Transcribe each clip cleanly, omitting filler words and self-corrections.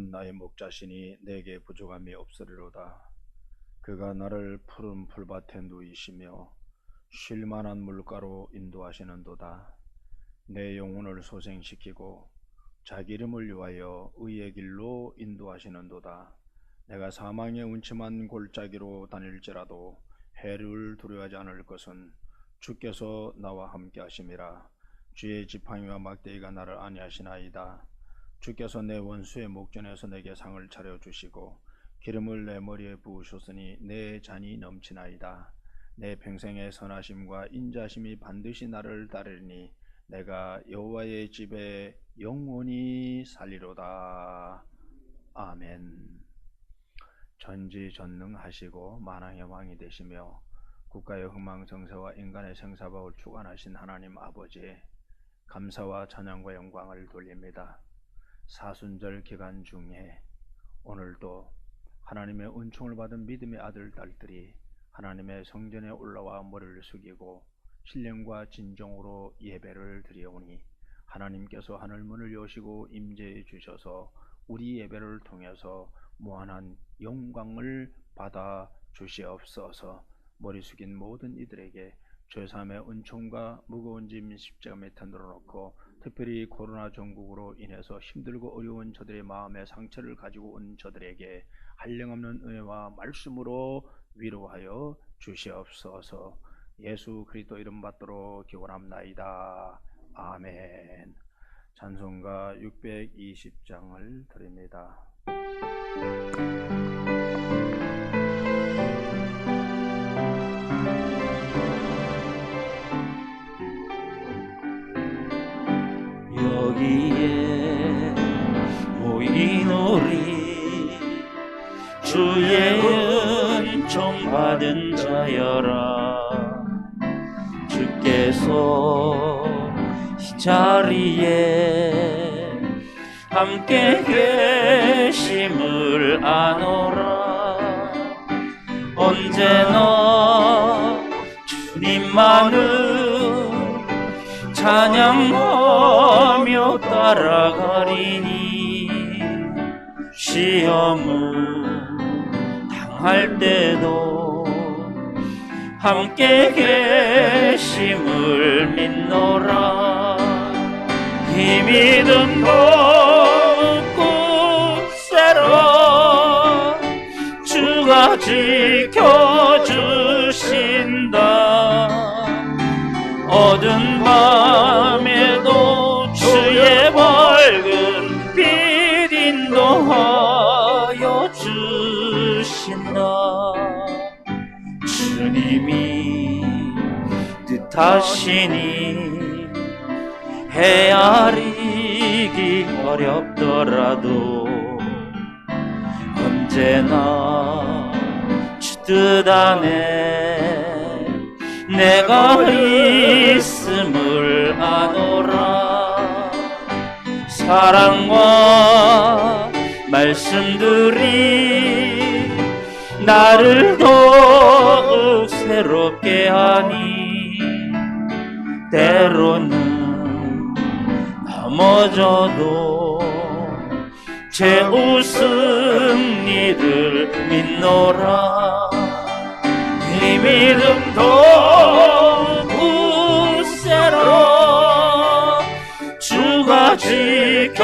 여호와는 나의 목자시니 내게 부족함이 없으리로다. 그가 나를 푸른 풀밭에 누이시며 쉴 만한 물가로 인도하시는도다. 내 영혼을 소생시키고 자기 이름을 위하여 의의 길로 인도하시는도다. 내가 사망의 음침한 골짜기로 다닐지라도 해를 두려워하지 않을 것은 주께서 나와 함께 하심이라. 주의 지팡이와 막대기가 나를 안위하시나이다. 주께서 내 원수의 목전에서 내게 상을 차려주시고 기름을 내 머리에 부으셨으니 내 잔이 넘치나이다. 내 평생의 선하심과 인자심이 반드시 나를 따르리니 내가 여호와의 집에 영원히 살리로다. 아멘. 전지전능하시고 만왕의 왕이 되시며 국가의 흥망정쇠와 인간의 생사복을 주관하신 하나님 아버지, 감사와 찬양과 영광을 돌립니다. 사순절 기간 중에 오늘도 하나님의 은총을 받은 믿음의 아들 딸들이 하나님의 성전에 올라와 머리를 숙이고 신령과 진정으로 예배를 드리오니 하나님께서 하늘문을 여시고 임재해 주셔서 우리 예배를 통해서 무한한 영광을 받아 주시옵소서. 머리 숙인 모든 이들에게 죄사함의 은총과 무거운 짐 십자가 밑에 늘어놓고 특별히 코로나 전국으로 인해서 힘들고 어려운 저들의 마음의 상처를 가지고 온 저들에게 한량없는 은혜와 말씀으로 위로하여 주시옵소서. 예수 그리스도 이름 받도록 기원합나이다. 아멘. 찬송가 620장을 드립니다. 여기에 모인 우리 주의 은총 받은 자여라. 주께서 이 자리에 함께 계심을 아노라. 언제나 주님만을 찬양하며 따라가리니 시험을 당할 때도 함께 계심을 믿노라. 이 믿음 굳세라. 주가 지켜주신다. 어두운 밤에도 주의 밝은 빛 인도하여 주신다. 주님이 뜻하시니 헤아리기 어렵더라도 언제나 주 뜻 안에 내가 있음을 아노라. 사랑과 말씀들이 나를 더욱 새롭게 하니 때로는 넘어져도 제 웃음 이를 믿노라. 이 믿음도 굳세라. 주가 지켜주신다.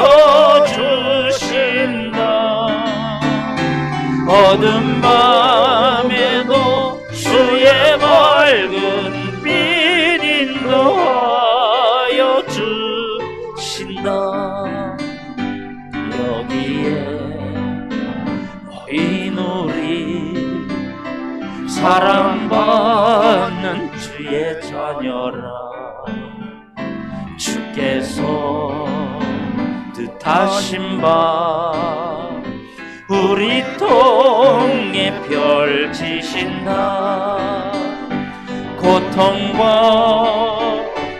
어두운 밤에도 주의 밝은 빛 인도하여 주신다. 여기에 모인 우리 사랑받는 주의 자녀라. 주께서 뜻하신 바 우리 통에 펼치신다. 고통과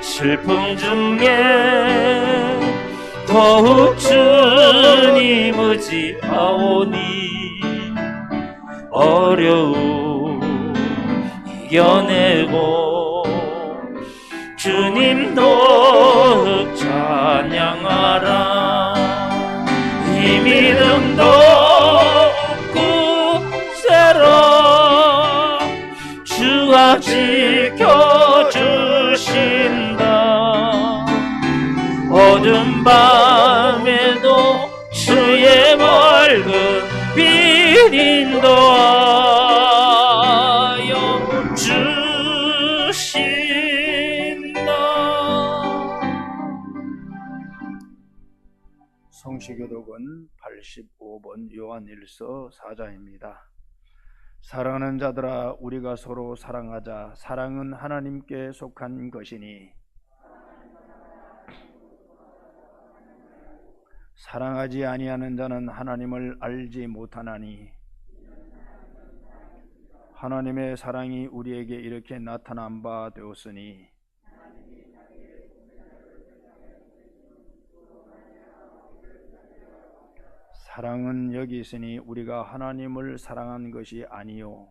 슬픔 중에 더욱 주님 의지하오니 어려움 이겨내고 주님 더욱 찬양하라. 이 믿음도 주가 지켜주신다. 어두운 밤에도 주의 맑은 빛 인도하여 주신다. 성시교독은 85번 요한일서 4장입니다. 사랑하는 자들아, 우리가 서로 사랑하자. 사랑은 하나님께 속한 것이니 사랑하지 아니하는 자는 하나님을 알지 못하나니 하나님의 사랑이 우리에게 이렇게 나타난 바 되었으니 사랑은 여기 있으니 우리가 하나님을 사랑한 것이 아니요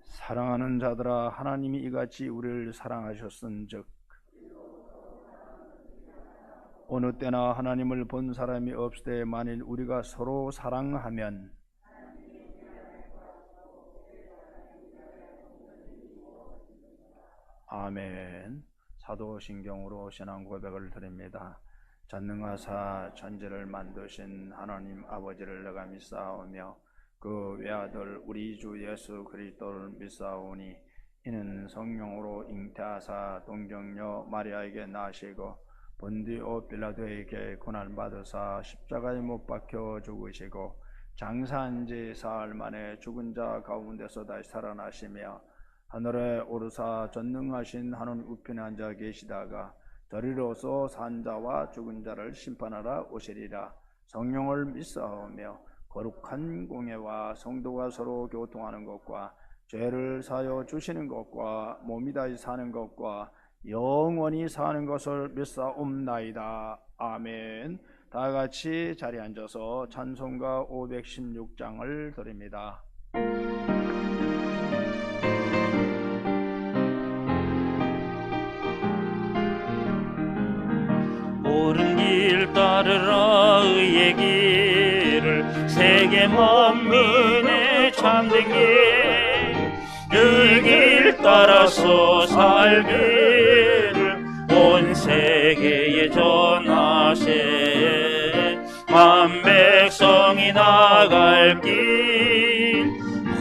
사랑하는 자들아, 하나님이 이같이 우리를 사랑하셨은즉 어느 때나 하나님을 본 사람이 없으되 만일 우리가 서로 사랑하면 아멘. 사도신경으로 신앙 고백을 드립니다. 전능하사 천지를 만드신 하나님 아버지를 내가 믿사오며 그 외아들 우리 주 예수 그리스도를 믿사오니 이는 성령으로 잉태하사 동정녀 마리아에게 나시고 본디오 빌라도에게 고난받으사 십자가에 못 박혀 죽으시고 장사한 지 사흘 만에 죽은 자 가운데서 다시 살아나시며 하늘에 오르사 전능하신 하늘 우편에 앉아 계시다가 저리로서 산 자와 죽은 자를 심판하러 오시리라. 성령을 믿사오며 거룩한 공예와 성도가 서로 교통하는 것과 죄를 사하여 주시는 것과 몸이 다시 사는 것과 영원히 사는 것을 믿사옵나이다. 아멘. 다 같이 자리에 앉아서 찬송가 516장을 드립니다. 옳은 길 따르라 의의 길을 세계 만민의 참된 길 길 따라서 살기를 온 세계에 전하세. 만 백성이 나갈 길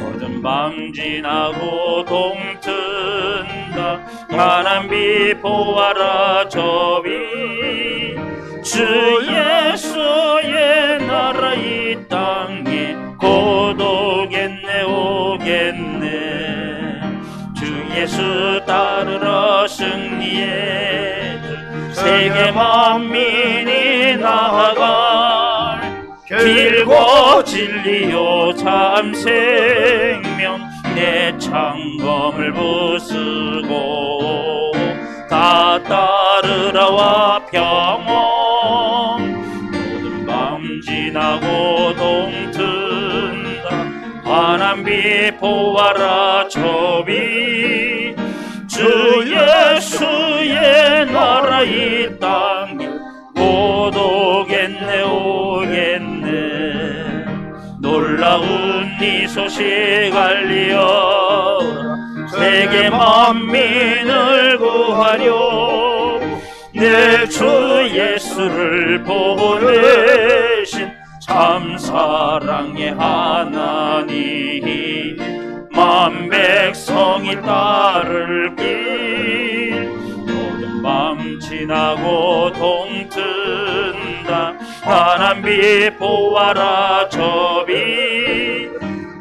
어두운 밤 지나고 동튼다. 환한 빛 보아라 저 빛 주 예수의 나라 이 땅에 곧 오겠네 오겠네. 주 예수 따르라 승리의 세계 만민이 나아갈 길고 진리요 참 생명 내 창검을 부수고 다 따르라와 평온 모든 밤 지나고 동튼다. 환한 빛 보아라 저 빛 주 예수의 나라 이 땅에 곧 오겠네 오겠네. 놀라운 이 소식 알리어라. 세계 만민을 구하려 내 주 예수를 보내신 참 사랑의 하나님. 만 백성이 따를 길 모든 밤 지나고 동튼다. 환한 빛 보아라 저 빛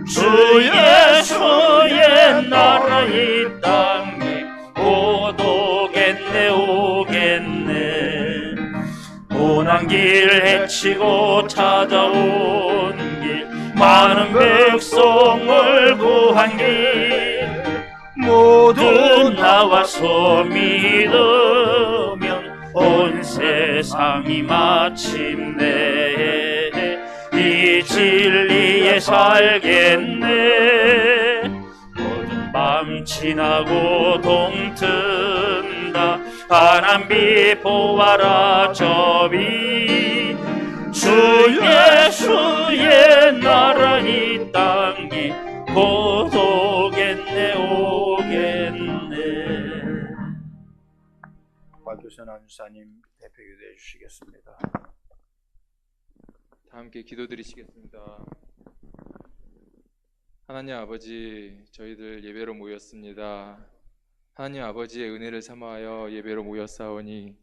주 예수의 나라 이 땅에 곧 오겠네 오겠네. 고난 길 헤치고 찾아온 길 많은 백성을 구한 길 모두 나와서 믿으면 온 세상이 마침내 이 진리에 살겠네. 모든 밤 지나고 동튼다. 환한 빛 보아라 저 빛 주 예수 이선한 주사님 대표 기도해 주시겠습니다. 다 함께 기도드리시겠습니다. 하나님 아버지, 저희들 예배로 모였습니다. 하나님 아버지의 은혜를 삼아하여 예배로 모였사오니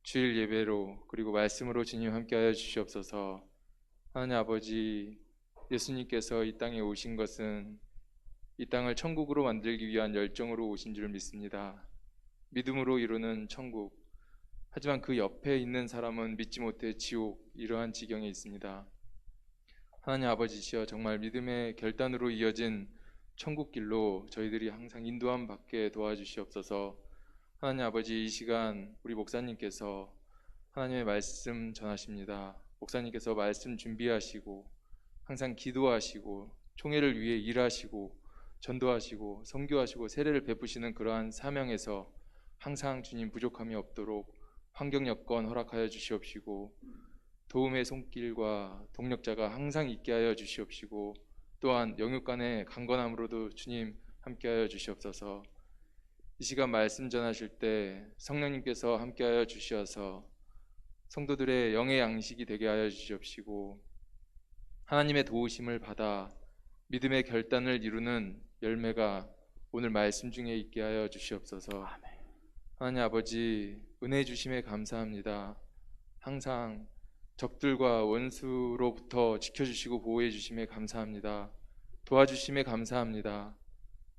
주일 예배로 그리고 말씀으로 주님 함께하여 주시옵소서. 하나님 아버지, 예수님께서 이 땅에 오신 것은 이 땅을 천국으로 만들기 위한 열정으로 오신 줄 믿습니다. 믿음으로 이루는 천국, 하지만 그 옆에 있는 사람은 믿지 못해 지옥, 이러한 지경에 있습니다. 하나님 아버지시여, 정말 믿음의 결단으로 이어진 천국길로 저희들이 항상 인도함 받게 도와주시옵소서. 하나님 아버지, 이 시간 우리 목사님께서 하나님의 말씀 전하십니다. 목사님께서 말씀 준비하시고 항상 기도하시고 총회를 위해 일하시고 전도하시고 선교하시고 세례를 베푸시는 그러한 사명에서 항상 주님 부족함이 없도록 환경 여건 허락하여 주시옵시고 도움의 손길과 동력자가 항상 있게 하여 주시옵시고 또한 영육 간의 강건함으로도 주님 함께하여 주시옵소서. 이 시간 말씀 전하실 때 성령님께서 함께하여 주시어서 성도들의 영의 양식이 되게 하여 주시옵시고 하나님의 도우심을 받아 믿음의 결단을 이루는 열매가 오늘 말씀 중에 있게 하여 주시옵소서. 아멘. 하나님 아버지, 은혜 주심에 감사합니다. 항상 적들과 원수로부터 지켜주시고 보호해 주심에 감사합니다. 도와주심에 감사합니다.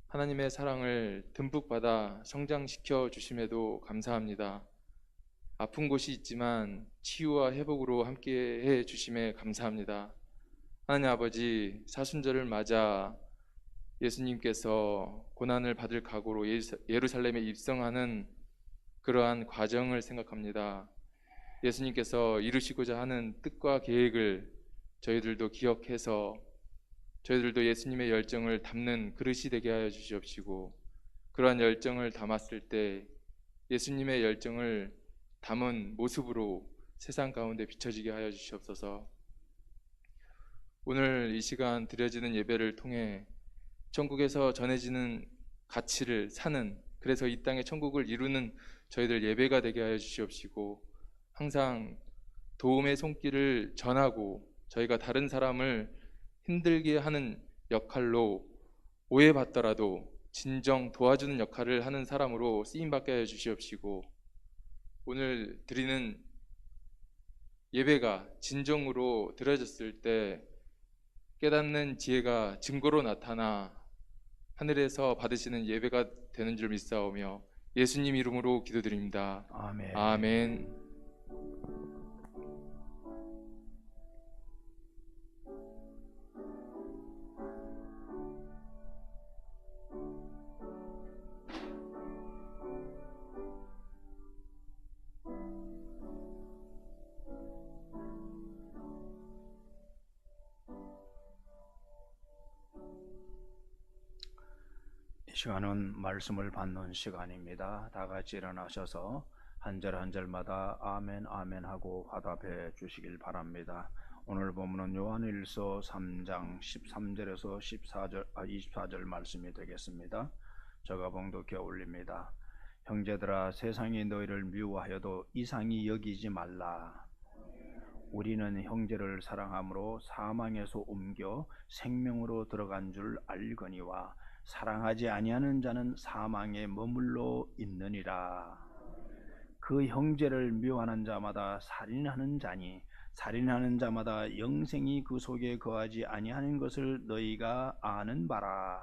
하나님의 사랑을 듬뿍 받아 성장시켜 주심에도 감사합니다. 아픈 곳이 있지만 치유와 회복으로 함께해 주심에 감사합니다. 하나님 아버지, 사순절을 맞아 예수님께서 고난을 받을 각오로 예루살렘에 입성하는 그러한 과정을 생각합니다. 예수님께서 이루시고자 하는 뜻과 계획을 저희들도 기억해서 저희들도 예수님의 열정을 담는 그릇이 되게 하여 주시옵시고 그러한 열정을 담았을 때 예수님의 열정을 담은 모습으로 세상 가운데 비춰지게 하여 주시옵소서. 오늘 이 시간 드려지는 예배를 통해 천국에서 전해지는 가치를 사는, 그래서 이 땅의 천국을 이루는 저희들 예배가 되게 하여 주시옵시고 항상 도움의 손길을 전하고 저희가 다른 사람을 힘들게 하는 역할로 오해받더라도 진정 도와주는 역할을 하는 사람으로 쓰임받게 하여 주시옵시고 오늘 드리는 예배가 진정으로 드려졌을 때 깨닫는 지혜가 증거로 나타나 하늘에서 받으시는 예배가 되는 줄 믿사오며 예수님 이름으로 기도드립니다. 아멘. 아멘. 이 시간은 말씀을 받는 시간입니다. 다 같이 일어나셔서 한 절 한 절마다 아멘 아멘 하고 화답해 주시길 바랍니다. 오늘 본문은 요한일서 3장 13절에서 24절 말씀이 되겠습니다. 저가 봉독해 올립니다. 형제들아, 세상이 너희를 미워하여도 이상히 여기지 말라. 우리는 형제를 사랑함으로 사망에서 옮겨 생명으로 들어간 줄 알거니와 사랑하지 아니하는 자는 사망에 머물러 있느니라. 그 형제를 미워하는 자마다 살인하는 자니 살인하는 자마다 영생이 그 속에 거하지 아니하는 것을 너희가 아는 바라.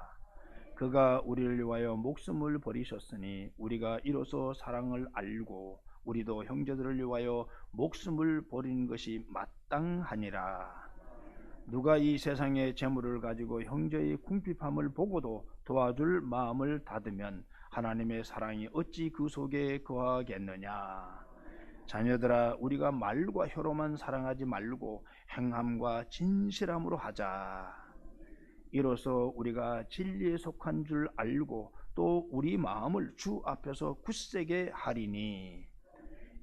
그가 우리를 위하여 목숨을 버리셨으니 우리가 이로써 사랑을 알고 우리도 형제들을 위하여 목숨을 버리는 것이 마땅하니라. 누가 이 세상의 재물을 가지고 형제의 궁핍함을 보고도 도와줄 마음을 닫으면 하나님의 사랑이 어찌 그 속에 거하겠느냐. 자녀들아, 우리가 말과 혀로만 사랑하지 말고 행함과 진실함으로 하자. 이로써 우리가 진리에 속한 줄 알고 또 우리 마음을 주 앞에서 굳세게 하리니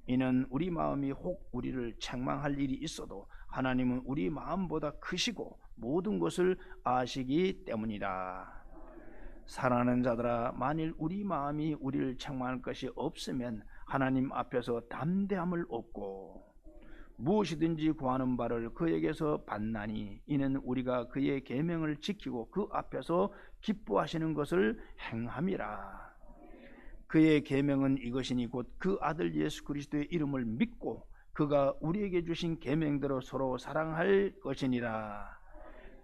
이는 우리 마음이 혹 우리를 책망할 일이 있어도 하나님은 우리 마음보다 크시고 모든 것을 아시기 때문이라. 사랑하는 자들아, 만일 우리 마음이 우리를 책망할 것이 없으면 하나님 앞에서 담대함을 얻고 무엇이든지 구하는 바를 그에게서 받나니 이는 우리가 그의 계명을 지키고 그 앞에서 기뻐하시는 것을 행함이라. 그의 계명은 이것이니 곧 그 아들 예수 그리스도의 이름을 믿고 그가 우리에게 주신 계명대로 서로 사랑할 것이니라.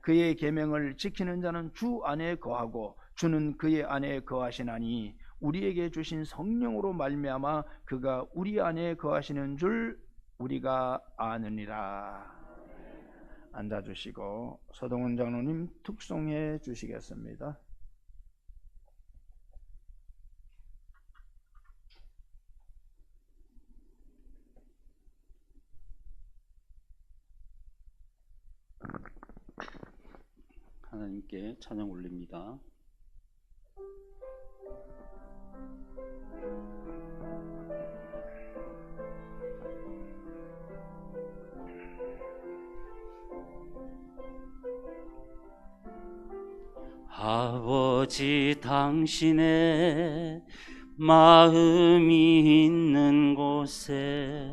그의 계명을 지키는 자는 주 안에 거하고 주는 그의 안에 거하시나니 우리에게 주신 성령으로 말미암아 그가 우리 안에 거하시는 줄 우리가 아느니라. 앉아주시고 서동훈 장로님 특송해 주시겠습니다. 하나님께 찬양 올립니다. 아버지 당신의 마음이 있는 곳에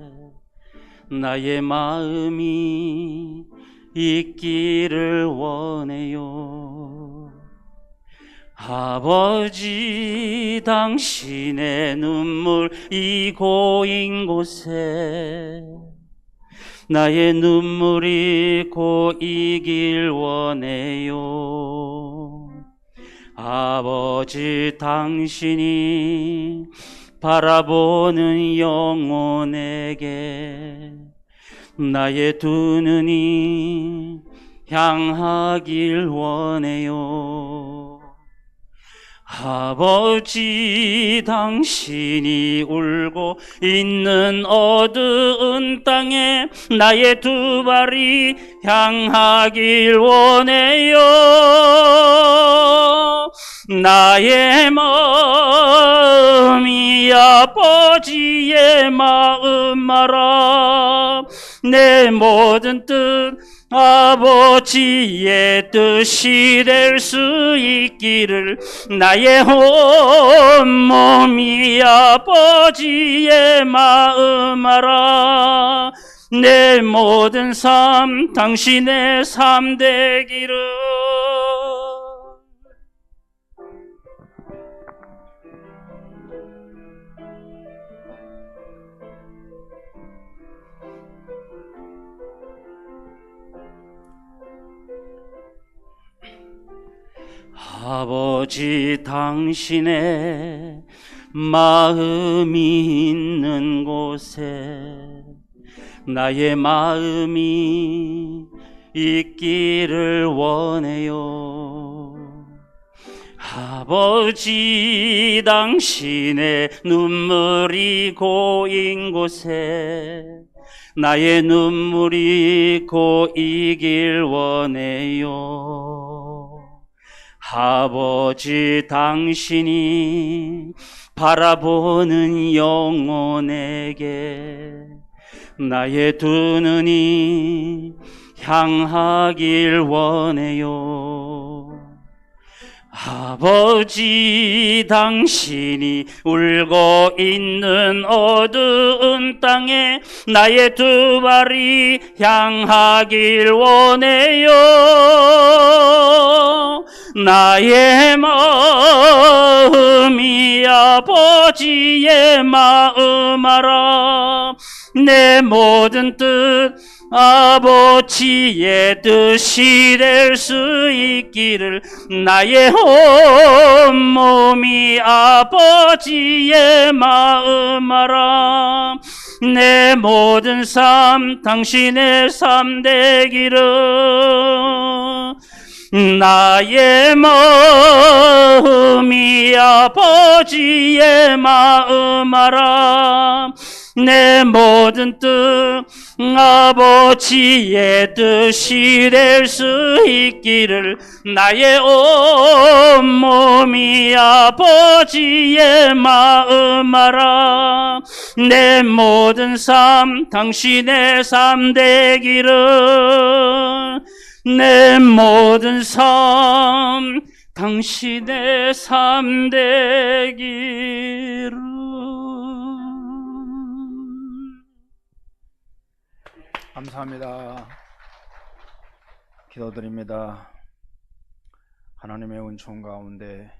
나의 마음이 있기를 원해요. 아버지 당신의 눈물이 고인 곳에 나의 눈물이 고이길 원해요. 아버지 당신이 바라보는 영혼에게 나의 두 눈이 향하길 원해요. 아버지 당신이 울고 있는 어두운 땅에 나의 두 발이 향하길 원해요. 나의 마음이 아버지의 마음 알아. 내 모든 뜻 아버지의 뜻이 될 수 있기를 나의 온몸이 아버지의 마음 알아. 내 모든 삶 당신의 삶 되기를. 아버지 당신의 마음이 있는 곳에 나의 마음이 있기를 원해요. 아버지 당신의 눈물이 고인 곳에 나의 눈물이 고이길 원해요. 아버지 당신이 바라보는 영혼에게 나의 두 눈이 향하길 원해요. 아버지 당신이 울고 있는 어두운 땅에 나의 두 발이 향하길 원해요. 나의 마음이 아버지의 마음 알아. 내 모든 뜻 아버지의 뜻이 될 수 있기를 나의 온몸이 아버지의 마음 알아. 내 모든 삶 당신의 삶 되기를. 나의 마음이 아버지의 마음 알아. 내 모든 뜻 아버지의 뜻이 될 수 있기를 나의 온몸이 아버지의 마음 알아. 내 모든 삶 당신의 삶 되기를. 내 모든 삶 당신의 삶 되기를. 감사합니다. 기도드립니다. 하나님의 은총 가운데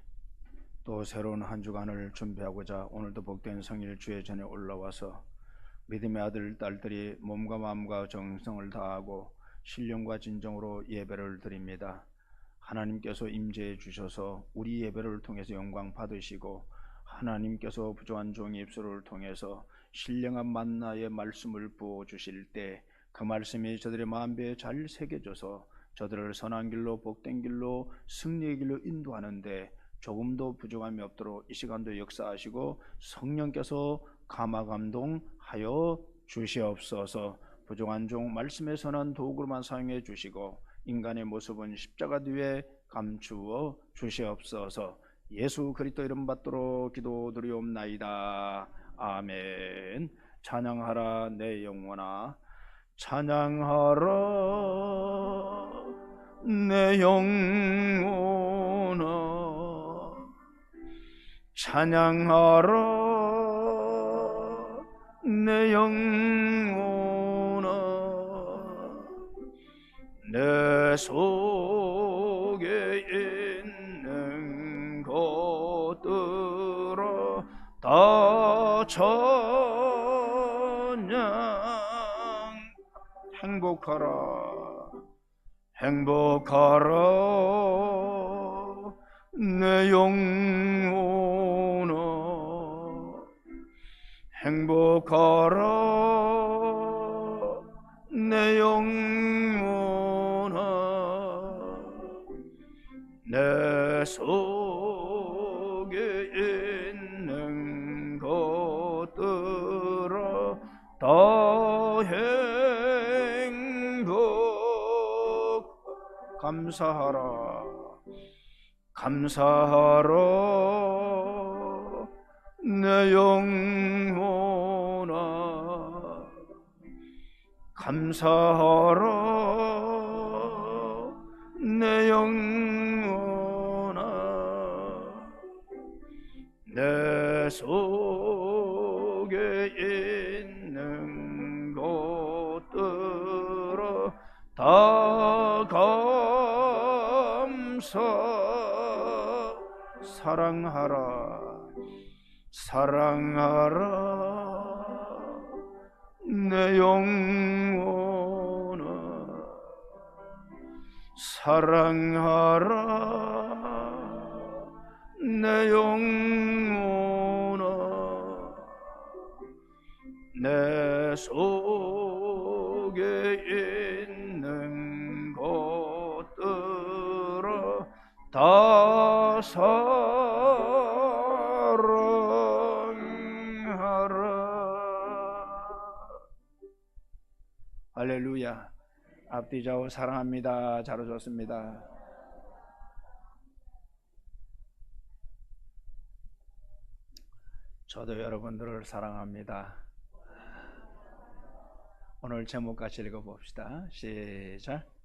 또 새로운 한 주간을 준비하고자 오늘도 복된 성일 주의 전에 올라와서 믿음의 아들 딸들이 몸과 마음과 정성을 다하고 신령과 진정으로 예배를 드립니다. 하나님께서 임재해 주셔서 우리 예배를 통해서 영광 받으시고 하나님께서 부조한 종의 입술을 통해서 신령한 만나의 말씀을 부어 주실 때 그 말씀이 저들의 마음에 잘 새겨져서 저들을 선한 길로 복된 길로 승리의 길로 인도하는데 조금도 부족함이 없도록 이 시간도 역사하시고 성령께서 감화감동하여 주시옵소서. 부족한 종 말씀의 선한 도구로만 사용해 주시고 인간의 모습은 십자가 뒤에 감추어 주시옵소서. 예수 그리스도 이름 받도록 기도드리옵나이다. 아멘. 찬양하라 내 영혼아, 찬양하라 내 영혼아, 찬양하라 내 영혼아, 내 속에 있는 것들아 다 찬양. 행복하라 행복하라 내 영혼아, 행복하라 내 영혼아, 내 속에 있는 것들아 다 감사하라 감사하라 내 영혼아, 감사하라 내 영혼아, 내 속에 있는 것들아 다 사랑하라 사랑하라 내 영혼아, 사랑하라 내 영혼아, 내 속에 있는 것들아 다 사랑하라. 할렐루야. 앞뒤 좌우 사랑합니다. 잘 오셨습니다. 저도 여러분들을 사랑합니다. 오늘 제목 같이 읽어봅시다. 시작.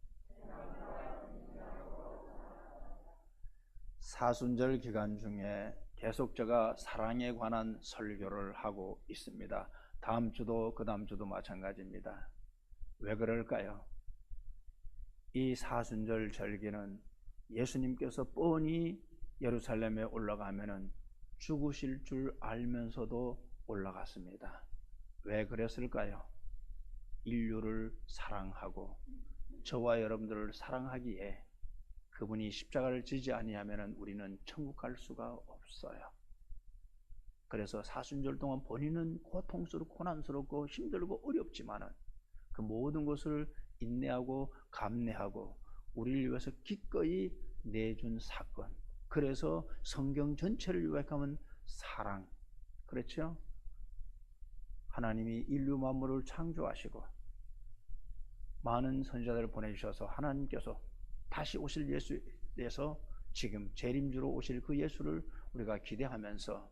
사순절 기간 중에 계속 제가 사랑에 관한 설교를 하고 있습니다. 다음 주도 그 다음 주도 마찬가지입니다. 왜 그럴까요? 이 사순절 절기는 예수님께서 뻔히 예루살렘에 올라가면은 죽으실 줄 알면서도 올라갔습니다. 왜 그랬을까요? 인류를 사랑하고 저와 여러분들을 사랑하기에 그분이 십자가를 지지 아니하면 우리는 천국 갈 수가 없어요. 그래서 사순절 동안 본인은 고통스럽고 고난스럽고 힘들고 어렵지만은 그 모든 것을 인내하고 감내하고 우리를 위해서 기꺼이 내준 사건. 그래서 성경 전체를 요약하면 사랑. 그렇죠? 하나님이 인류 만물을 창조하시고 많은 선지자들을 보내주셔서 하나님께서 다시 오실 예수에서 지금 재림주로 오실 그 예수를 우리가 기대하면서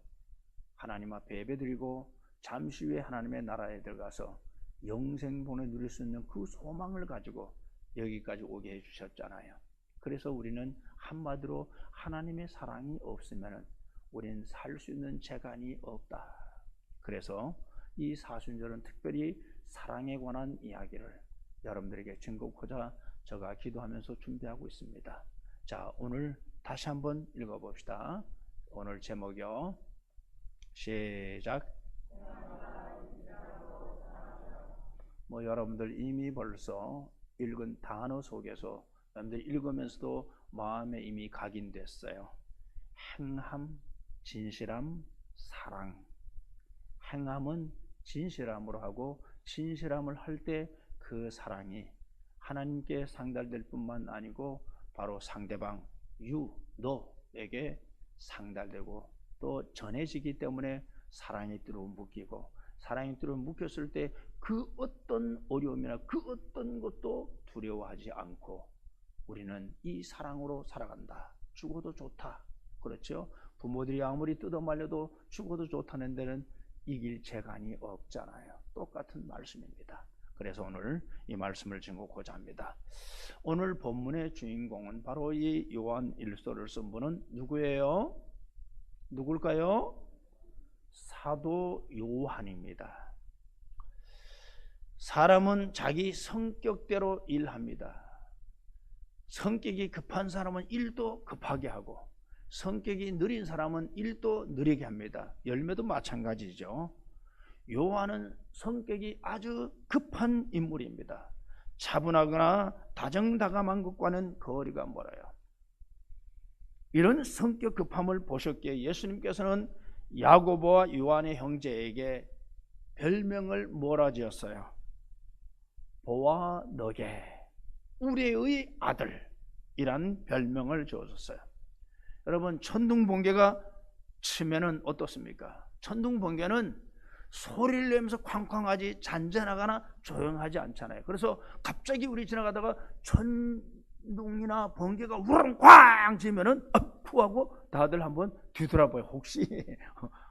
하나님 앞에 예배드리고 잠시 후에 하나님의 나라에 들어가서 영생본을 누릴 수 있는 그 소망을 가지고 여기까지 오게 해주셨잖아요. 그래서 우리는 한마디로 하나님의 사랑이 없으면 우리는 살 수 있는 재간이 없다. 그래서 이 사순절은 특별히 사랑에 관한 이야기를 여러분들에게 증거하고자 제가 기도하면서 준비하고 있습니다. 자, 오늘 다시 한번 읽어봅시다. 오늘 제목이요. 시작. 여러분들 이미 벌써 읽은 단어 속에서 여러분들 읽으면서도 마음에 이미 각인됐어요. 행함, 진실함, 사랑. 행함은 진실함으로 하고 진실함을 할 때 그 사랑이 하나님께 상달될 뿐만 아니고 바로 상대방, 너에게 상달되고 또 전해지기 때문에 사랑의 띠로 묶이고, 사랑의 띠로 묶였을 때 그 어떤 어려움이나 그 어떤 것도 두려워하지 않고 우리는 이 사랑으로 살아간다. 죽어도 좋다. 그렇죠? 부모들이 아무리 뜯어 말려도 죽어도 좋다는 데는 이길 재간이 없잖아요. 똑같은 말씀입니다. 그래서 오늘 이 말씀을 증거하고자 합니다. 오늘 본문의 주인공은 바로 이 요한 1서를 쓴 분은 누구예요? 누굴까요? 사도 요한입니다. 사람은 자기 성격대로 일합니다. 성격이 급한 사람은 일도 급하게 하고, 성격이 느린 사람은 일도 느리게 합니다. 열매도 마찬가지죠. 요한은 성격이 아주 급한 인물입니다. 차분하거나 다정다감한 것과는 거리가 멀어요. 이런 성격 급함을 보셨기에 예수님께서는 야고보와 요한의 형제에게 별명을 뭐라 지었어요? 보아너게, 우리의 아들이란 별명을 주었어요. 여러분, 천둥번개가 치면은 어떻습니까? 천둥번개는 소리를 내면서 쾅쾅하지 잔잔하거나 조용하지 않잖아요. 그래서 갑자기 우리 지나가다가 천둥이나 번개가 우렁쾅 치면은 푸 하고 다들 한번 뒤돌아봐요. 혹시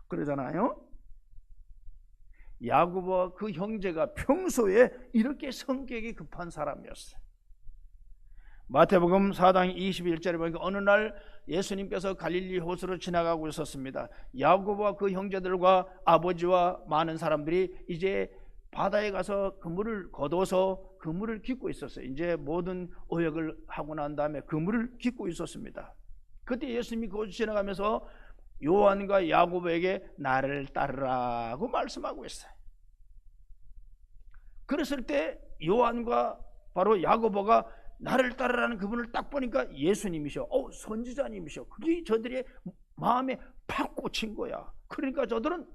그러잖아요. 야고보와 그 형제가 평소에 이렇게 성격이 급한 사람이었어요. 마태복음 4장 21절에 보니까 어느 날 예수님께서 갈릴리 호수로 지나가고 있었습니다. 야고보와 그 형제들과 아버지와 많은 사람들이 이제 바다에 가서 그물을 걷어서 그물을 깃고 있었어요. 이제 모든 어역을 하고 난 다음에 그물을 깃고 있었습니다. 그때 예수님이 그곳을 지나가면서 요한과 야고보에게 나를 따르라고 말씀하고 있어요. 그랬을 때 요한과 바로 야고보가 나를 따르라는 그분을 딱 보니까 예수님이셔. 선지자님이셔. 그게 저들의 마음에 팍 꽂힌 거야. 그러니까 저들은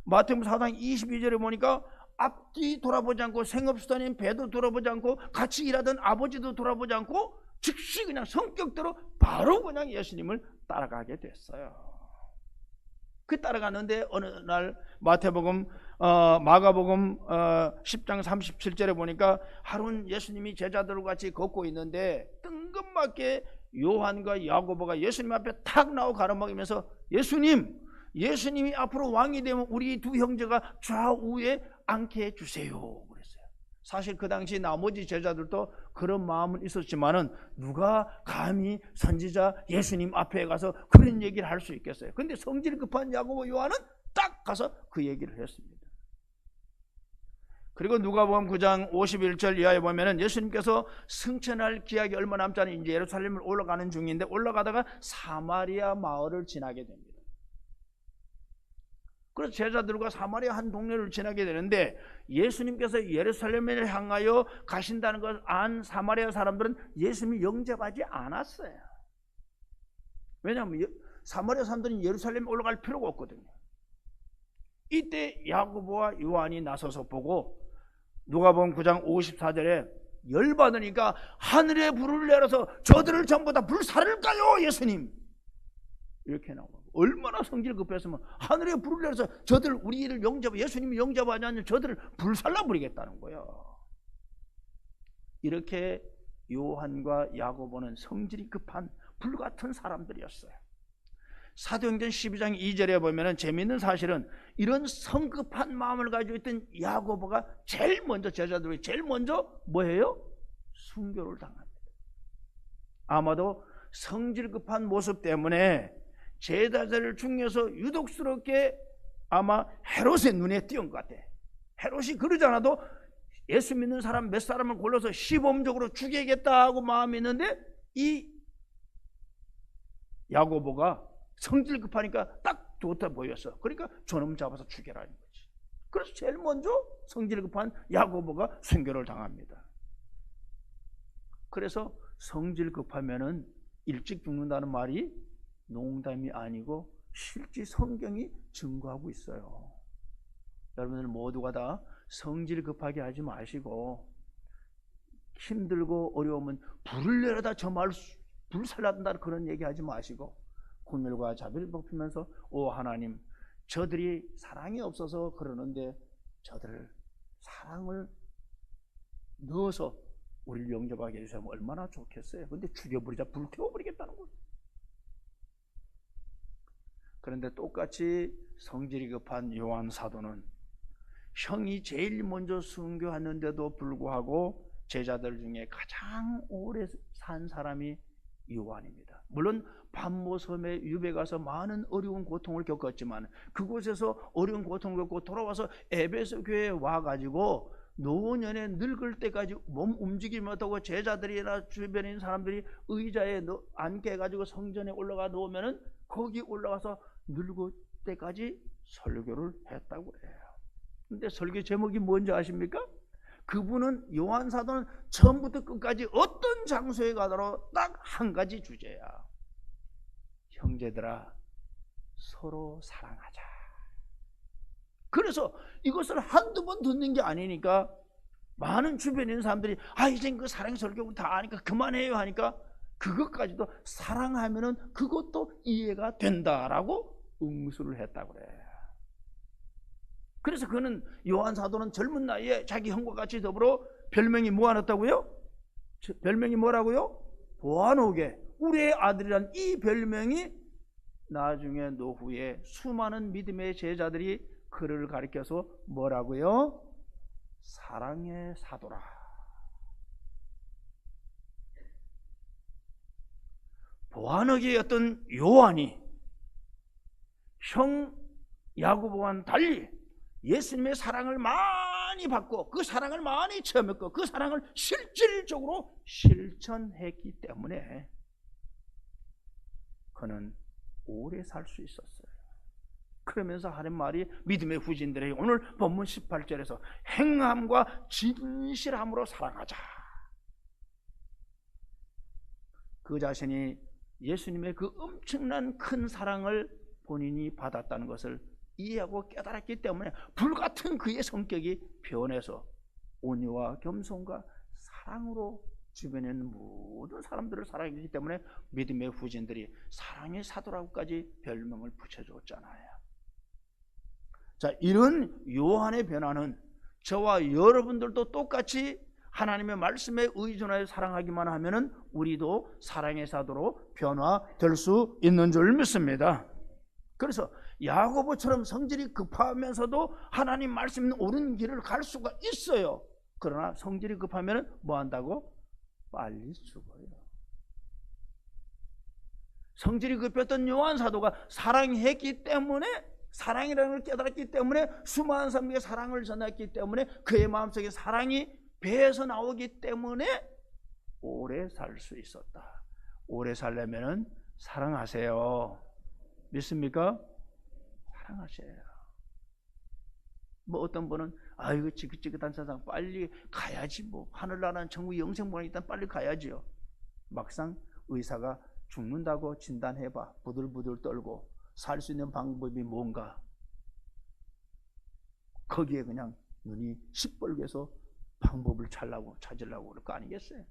마태복음 4장 22절에 보니까 앞뒤 돌아보지 않고 생업수단인 배도 돌아보지 않고 같이 일하던 아버지도 돌아보지 않고 즉시 그냥 성격대로 바로 그냥 예수님을 따라가게 됐어요. 그 따라가는데 어느 날 마태복음 마가복음 10장 37절에 보니까 하루는 예수님이 제자들과 같이 걷고 있는데 뜬금맞게 요한과 야고보가 예수님 앞에 탁 나오고 가로막으면서 예수님이 앞으로 왕이 되면 우리 두 형제가 좌우에 앉게 해주세요 그랬어요. 사실 그 당시 나머지 제자들도 그런 마음은 있었지만은 누가 감히 선지자 예수님 앞에 가서 그런 얘기를 할 수 있겠어요. 근데 성질 급한 야고보 요한은 딱 가서 그 얘기를 했습니다. 그리고 누가복음 9장 51절 이하에 보면은 예수님께서 승천할 기약이 얼마 남지 않은 이제 예루살렘을 올라가는 중인데 올라가다가 사마리아 마을을 지나게 됩니다. 그래서 제자들과 사마리아 한 동네를 지나게 되는데 예수님께서 예루살렘을 향하여 가신다는 것을 안 사마리아 사람들은 예수님이 영접하지 않았어요. 왜냐하면 사마리아 사람들은 예루살렘에 올라갈 필요가 없거든요. 이때 야고보와 요한이 나서서 보고 누가복음 9장 54절에 열받으니까 하늘에 불을 내려서 저들을 전부 다 불살을까요 예수님, 이렇게 나오고 얼마나 성질 급했으면 하늘에 불을 내려서 저들 우리를 예수님이 영접하지 않는 저들을 불살라 버리겠다는 거예요. 이렇게 요한과 야고보는 성질이 급한 불같은 사람들이었어요. 사도행전 12장 2절에 보면은 재미있는 사실은 이런 성급한 마음을 가지고 있던 야고보가 제일 먼저 제자들이 제일 먼저 뭐예요? 순교를 당합니다. 아마도 성질 급한 모습 때문에 제자들 중에서 유독스럽게 아마 헤롯의 눈에 띄은 것 같아. 헤롯이 그러지 않아도 예수 믿는 사람 몇 사람을 골라서 시범적으로 죽여야겠다 하고 마음이 있는데 이 야고보가 성질 급하니까 딱 좋다 보였어. 그러니까 저놈 잡아서 죽여라는 거지. 그래서 제일 먼저 성질 급한 야고보가 순교를 당합니다. 그래서 성질 급하면은 일찍 죽는다는 말이 농담이 아니고 실제 성경이 증거하고 있어요. 여러분들 모두가 다 성질 급하게 하지 마시고 힘들고 어려우면 불을 내려다 저 말 불살라든다 그런 얘기 하지 마시고 긍휼과 자비를 베푸면서 오 하나님, 저들이 사랑이 없어서 그러는데 저들을 사랑을 넣어서 우리를 영접하게 해주시면 얼마나 좋겠어요. 근데 죽여버리자, 불태워버리겠다는 거예요. 그런데 똑같이 성질이 급한 요한 사도는 형이 제일 먼저 순교하는데도 불구하고 제자들 중에 가장 오래 산 사람이 요한입니다. 물론 반모섬에 유배 가서 많은 어려운 고통을 겪었지만 그곳에서 어려운 고통을 겪고 돌아와서 에베소 교회에 와가지고 노년에 늙을 때까지 몸 움직이지 못하고 제자들이나 주변에 있는 사람들이 의자에 앉게 해가지고 성전에 올라가 놓으면은 거기 올라가서 늙을 때까지 설교를 했다고 해요. 근데 설교 제목이 뭔지 아십니까? 그분은 요한 사도는 처음부터 끝까지 어떤 장소에 가더라도 딱 한 가지 주제야. 형제들아, 서로 사랑하자. 그래서 이것을 한두 번 듣는 게 아니니까 많은 주변에 있는 사람들이 이젠 그 사랑 설교 다 아니까 그만해요 하니까 그것까지도 사랑하면은 그것도 이해가 된다라고 응수를 했다고 그래. 그래서 그는 요한 사도는 젊은 나이에 자기 형과 같이 더불어 별명이 뭐하였다고요? 별명이 뭐라고요? 보아노게, 우리의 아들이란 이 별명이 나중에 노후에 수많은 믿음의 제자들이 그를 가리켜서 뭐라고요? 사랑의 사도라. 보아노게였던 요한이 형 야고보와는 달리 예수님의 사랑을 많이 받고 그 사랑을 많이 체험했고 그 사랑을 실질적으로 실천했기 때문에 그는 오래 살 수 있었어요. 그러면서 하는 말이 믿음의 후진들에게 오늘 본문 18절에서 행함과 진실함으로 사랑하자. 그 자신이 예수님의 그 엄청난 큰 사랑을 본인이 받았다는 것을 이해하고 깨달았기 때문에 불같은 그의 성격이 변해서 온유와 겸손과 사랑으로 주변에 있는 모든 사람들을 사랑했기 때문에 믿음의 후진들이 사랑의 사도라고까지 별명을 붙여줬잖아요. 자, 이런 요한의 변화는 저와 여러분들도 똑같이 하나님의 말씀에 의존하여 사랑하기만 하면은 우리도 사랑의 사도로 변화될 수 있는 줄 믿습니다. 그래서 야고보처럼 성질이 급하면서도 하나님 말씀 있는 옳은 길을 갈 수가 있어요. 그러나 성질이 급하면 뭐 한다고? 빨리 죽어요. 성질이 급했던 요한 사도가 사랑했기 때문에, 사랑이라는 걸 깨달았기 때문에, 수많은 사람에게 사랑을 전했기 때문에, 그의 마음속에 사랑이 배에서 나오기 때문에 오래 살 수 있었다. 오래 살려면 사랑하세요. 믿습니까? 사랑하세요. 뭐 어떤 분은 이거 지긋지긋한 세상 빨리 가야지, 뭐 하늘나라는 천국 영생보는 일단 빨리 가야지요. 막상 의사가 죽는다고 진단해봐 부들부들 떨고 살 수 있는 방법이 뭔가, 거기에 그냥 눈이 시뻘개서 방법을 찾으려고 그럴 거 아니겠어요?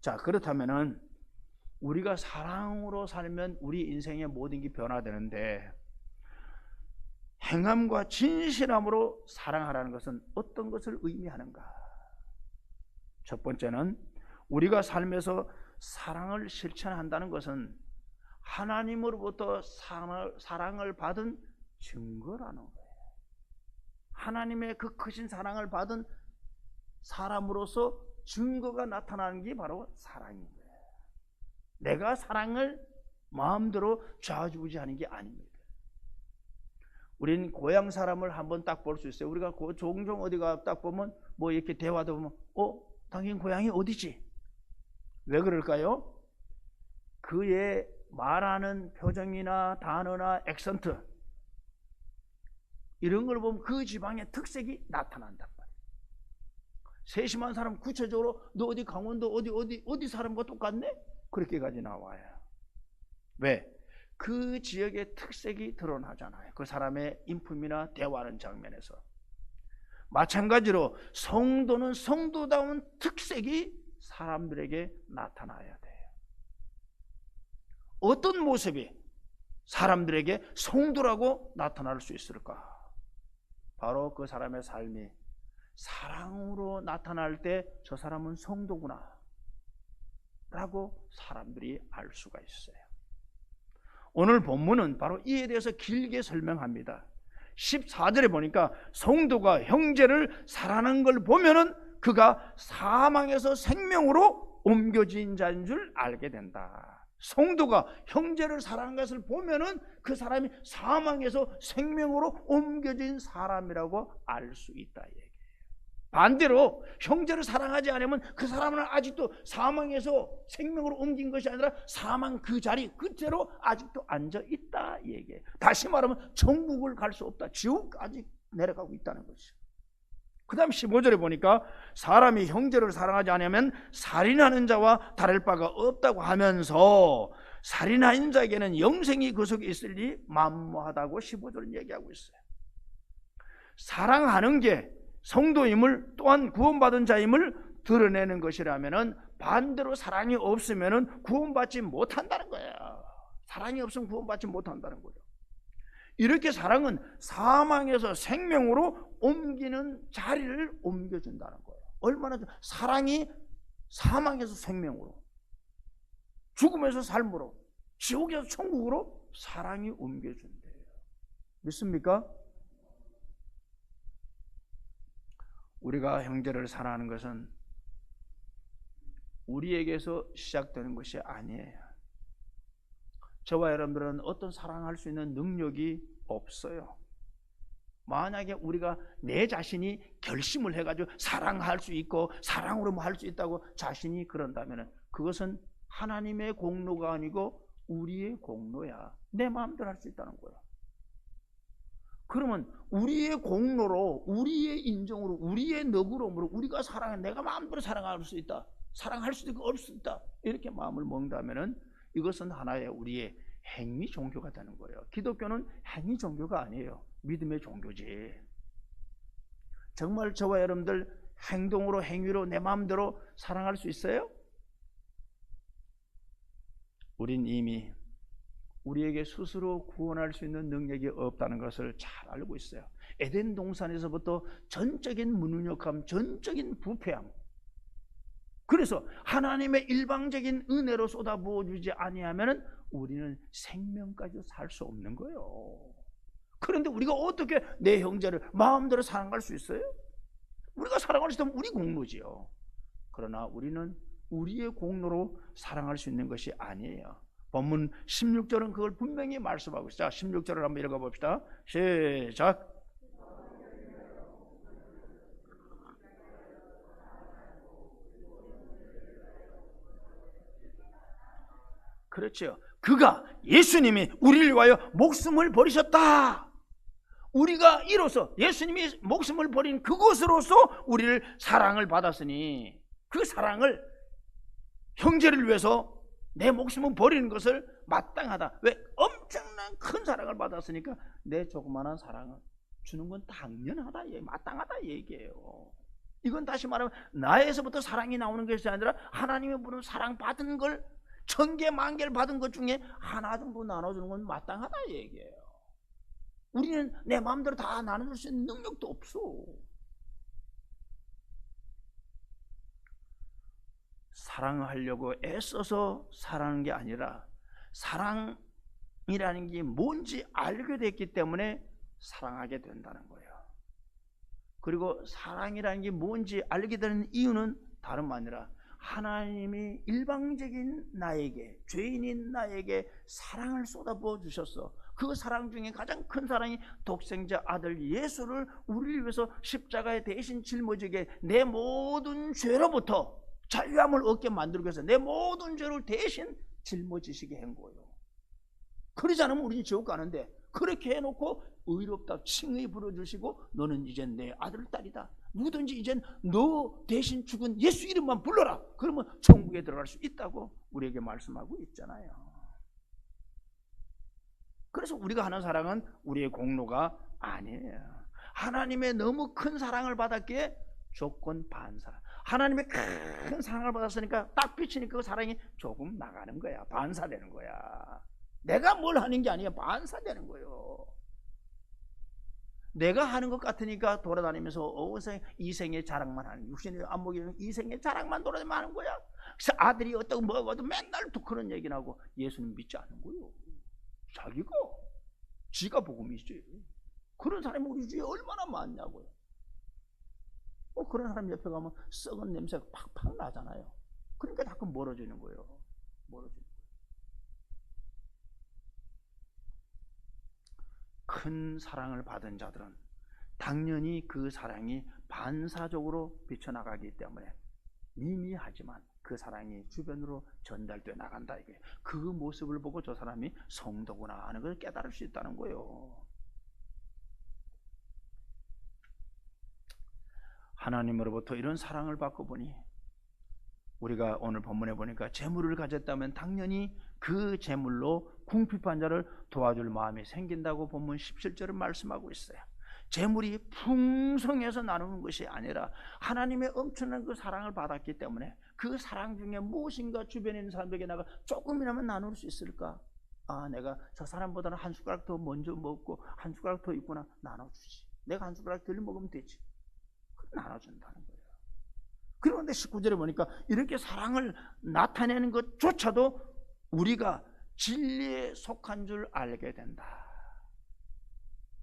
자, 그렇다면은 우리가 사랑으로 살면 우리 인생의 모든 게 변화되는데, 행함과 진실함으로 사랑하라는 것은 어떤 것을 의미하는가? 첫 번째는 우리가 삶에서 사랑을 실천한다는 것은 하나님으로부터 사랑을 받은 증거라는 거예요. 하나님의 그 크신 사랑을 받은 사람으로서 증거가 나타나는 게 바로 사랑인 거예요. 내가 사랑을 마음대로 좌지우지하는 게 아닙니다. 우린 고향 사람을 한번 딱 볼 수 있어요. 우리가 종종 어디가 딱 보면 뭐 이렇게 대화도 보면 당신 고향이 어디지? 왜 그럴까요? 그의 말하는 표정이나 단어나 액센트 이런 걸 보면 그 지방의 특색이 나타난단 말이에요. 세심한 사람 구체적으로 너 어디 강원도 어디 사람과 똑같네? 그렇게까지 나와요. 왜? 그 지역의 특색이 드러나잖아요. 그 사람의 인품이나 대화하는 장면에서. 마찬가지로 성도는 성도다운 특색이 사람들에게 나타나야 돼요. 어떤 모습이 사람들에게 성도라고 나타날 수 있을까? 바로 그 사람의 삶이 사랑으로 나타날 때 저 사람은 성도구나 라고 사람들이 알 수가 있어요. 오늘 본문은 바로 이에 대해서 길게 설명합니다. 14절에 보니까 성도가 형제를 사랑하는 걸 보면은 그가 사망에서 생명으로 옮겨진 자인 줄 알게 된다. 성도가 형제를 사랑하는 것을 보면은 그 사람이 사망에서 생명으로 옮겨진 사람이라고 알 수 있다 얘기예요. 반대로 형제를 사랑하지 않으면 그 사람은 아직도 사망에서 생명으로 옮긴 것이 아니라 사망 그 자리 그대로 아직도 앉아 있다 얘기예요. 다시 말하면 천국을 갈 수 없다. 지옥까지 내려가고 있다는 것이죠. 그 다음 15절에 보니까 사람이 형제를 사랑하지 않으면 살인하는 자와 다를 바가 없다고 하면서 살인하는 자에게는 영생이 그 속에 있으리 만무하다고 15절은 얘기하고 있어요. 사랑하는 게 성도임을 또한 구원받은 자임을 드러내는 것이라면 반대로 사랑이 없으면 구원받지 못한다는 거예요. 사랑이 없으면 구원받지 못한다는 거죠. 이렇게 사랑은 사망에서 생명으로 옮기는 자리를 옮겨준다는 거예요. 얼마나 사랑이 사망에서 생명으로, 죽음에서 삶으로, 지옥에서 천국으로 사랑이 옮겨준대요. 믿습니까? 우리가 형제를 사랑하는 것은 우리에게서 시작되는 것이 아니에요. 저와 여러분들은 어떤 사랑할 수 있는 능력이 없어요. 만약에 우리가 내 자신이 결심을 해가지고 사랑할 수 있고 사랑으로 뭐 할 수 있다고 자신이 그런다면 그것은 하나님의 공로가 아니고 우리의 공로야. 내 마음대로 할 수 있다는 거야. 그러면 우리의 공로로, 우리의 인정으로, 우리의 너그러움으로 우리가 사랑해, 내가 마음대로 사랑할 수 있다, 사랑할 수도 있고 없을 수 있다, 이렇게 마음을 먹는다면은 이것은 하나의 우리의 행위 종교가 되는 거예요. 기독교는 행위 종교가 아니에요. 믿음의 종교지. 정말 저와 여러분들 행동으로, 행위로 내 마음대로 사랑할 수 있어요? 우린 이미 우리에게 스스로 구원할 수 있는 능력이 없다는 것을 잘 알고 있어요. 에덴 동산에서부터 전적인 무능력함, 전적인 부패함. 그래서 하나님의 일방적인 은혜로 쏟아부어 주지 아니하면 우리는 생명까지 살 수 없는 거예요. 그런데 우리가 어떻게 내 형제를 마음대로 사랑할 수 있어요? 우리가 사랑할 수 있다면 우리 공로지요. 그러나 우리는 우리의 공로로 사랑할 수 있는 것이 아니에요. 본문 16절은 그걸 분명히 말씀하고 있어요. 16절을 한번 읽어 봅시다. 시작. 그렇죠. 그가 예수님이 우리를 위하여 목숨을 버리셨다. 우리가 이로써 예수님이 목숨을 버린 그것으로서 우리를 사랑을 받았으니 그 사랑을 형제를 위해서 내 목숨을 버리는 것을 마땅하다. 왜? 엄청난 큰 사랑을 받았으니까 내 조그마한 사랑을 주는 건 당연하다, 마땅하다 얘기예요. 이건 다시 말하면 나에서부터 사랑이 나오는 것이 아니라 하나님의 분은 사랑받은 걸 1000개, 10,000개를 받은 것 중에 하나 정도 나눠주는 건 마땅하다 얘기예요. 우리는 내 마음대로 다 나눠줄 수 있는 능력도 없어. 사랑하려고 애써서 사랑하는 게 아니라 사랑이라는 게 뭔지 알게 됐기 때문에 사랑하게 된다는 거예요. 그리고 사랑이라는 게 뭔지 알게 되는 이유는 다름 아니라 하나님이 일방적인 나에게, 죄인인 나에게 사랑을 쏟아부어 주셨어. 그 사랑 중에 가장 큰 사랑이 독생자 아들 예수를 우리를 위해서 십자가에 대신 짊어지게 내 모든 죄로부터 자유함을 얻게 만들기 위해서 내 모든 죄를 대신 짊어지시게 한 거예요. 그러지 않으면 우리는 지옥 가는데 그렇게 해놓고 의롭다 칭의 부르주시고 너는 이젠 내 아들 딸이다. 누구든지 이젠 너 대신 죽은 예수 이름만 불러라. 그러면 천국에 들어갈 수 있다고 우리에게 말씀하고 있잖아요. 그래서 우리가 하는 사랑은 우리의 공로가 아니에요. 하나님의 너무 큰 사랑을 받았기에 조건 반사. 하나님의 큰 사랑을 받았으니까 딱 비치니까 그 사랑이 조금 나가는 거야. 반사되는 거야. 내가 뭘 하는 게 아니야. 반사되는 거예요. 내가 하는 것 같으니까 돌아다니면서 이생의 자랑만 하는, 육신의 안목이 이생의 자랑만 돌아다니면 하는 거야. 그래서 아들이 어떻고 뭐고도 맨날 또 그런 얘기를 하고 예수는 믿지 않는 거예요. 자기가 지가 복음이지. 그런 사람이 우리 주위에 얼마나 많냐고요. 그런 사람 옆에 가면 썩은 냄새가 팍팍 나잖아요. 그러니까 자꾸 멀어지는 거예요. 멀어지는 거예요. 큰 사랑을 받은 자들은 당연히 그 사랑이 반사적으로 비쳐나가기 때문에 미미하지만 그 사랑이 주변으로 전달되어 나간다. 이게 그 모습을 보고 저 사람이 성도구나 하는 걸 깨달을 수 있다는 거예요. 하나님으로부터 이런 사랑을 받고 보니 우리가 오늘 본문에 보니까 재물을 가졌다면 당연히 그 재물로 궁핍한 자를 도와줄 마음이 생긴다고 본문 17절은 말씀하고 있어요. 재물이 풍성해서 나누는 것이 아니라 하나님의 엄청난 그 사랑을 받았기 때문에 그 사랑 중에 무엇인가 주변에 있는 사람에게 내가 조금이라면 나눌 수 있을까? 아, 내가 저 사람보다는 한 숟가락 더 먼저 먹고 한 숟가락 더 있구나. 나눠주지. 내가 한 숟가락 덜 먹으면 되지. 나눠준다는 거예요. 그런데 19절에 보니까 이렇게 사랑을 나타내는 것조차도 우리가 진리에 속한 줄 알게 된다.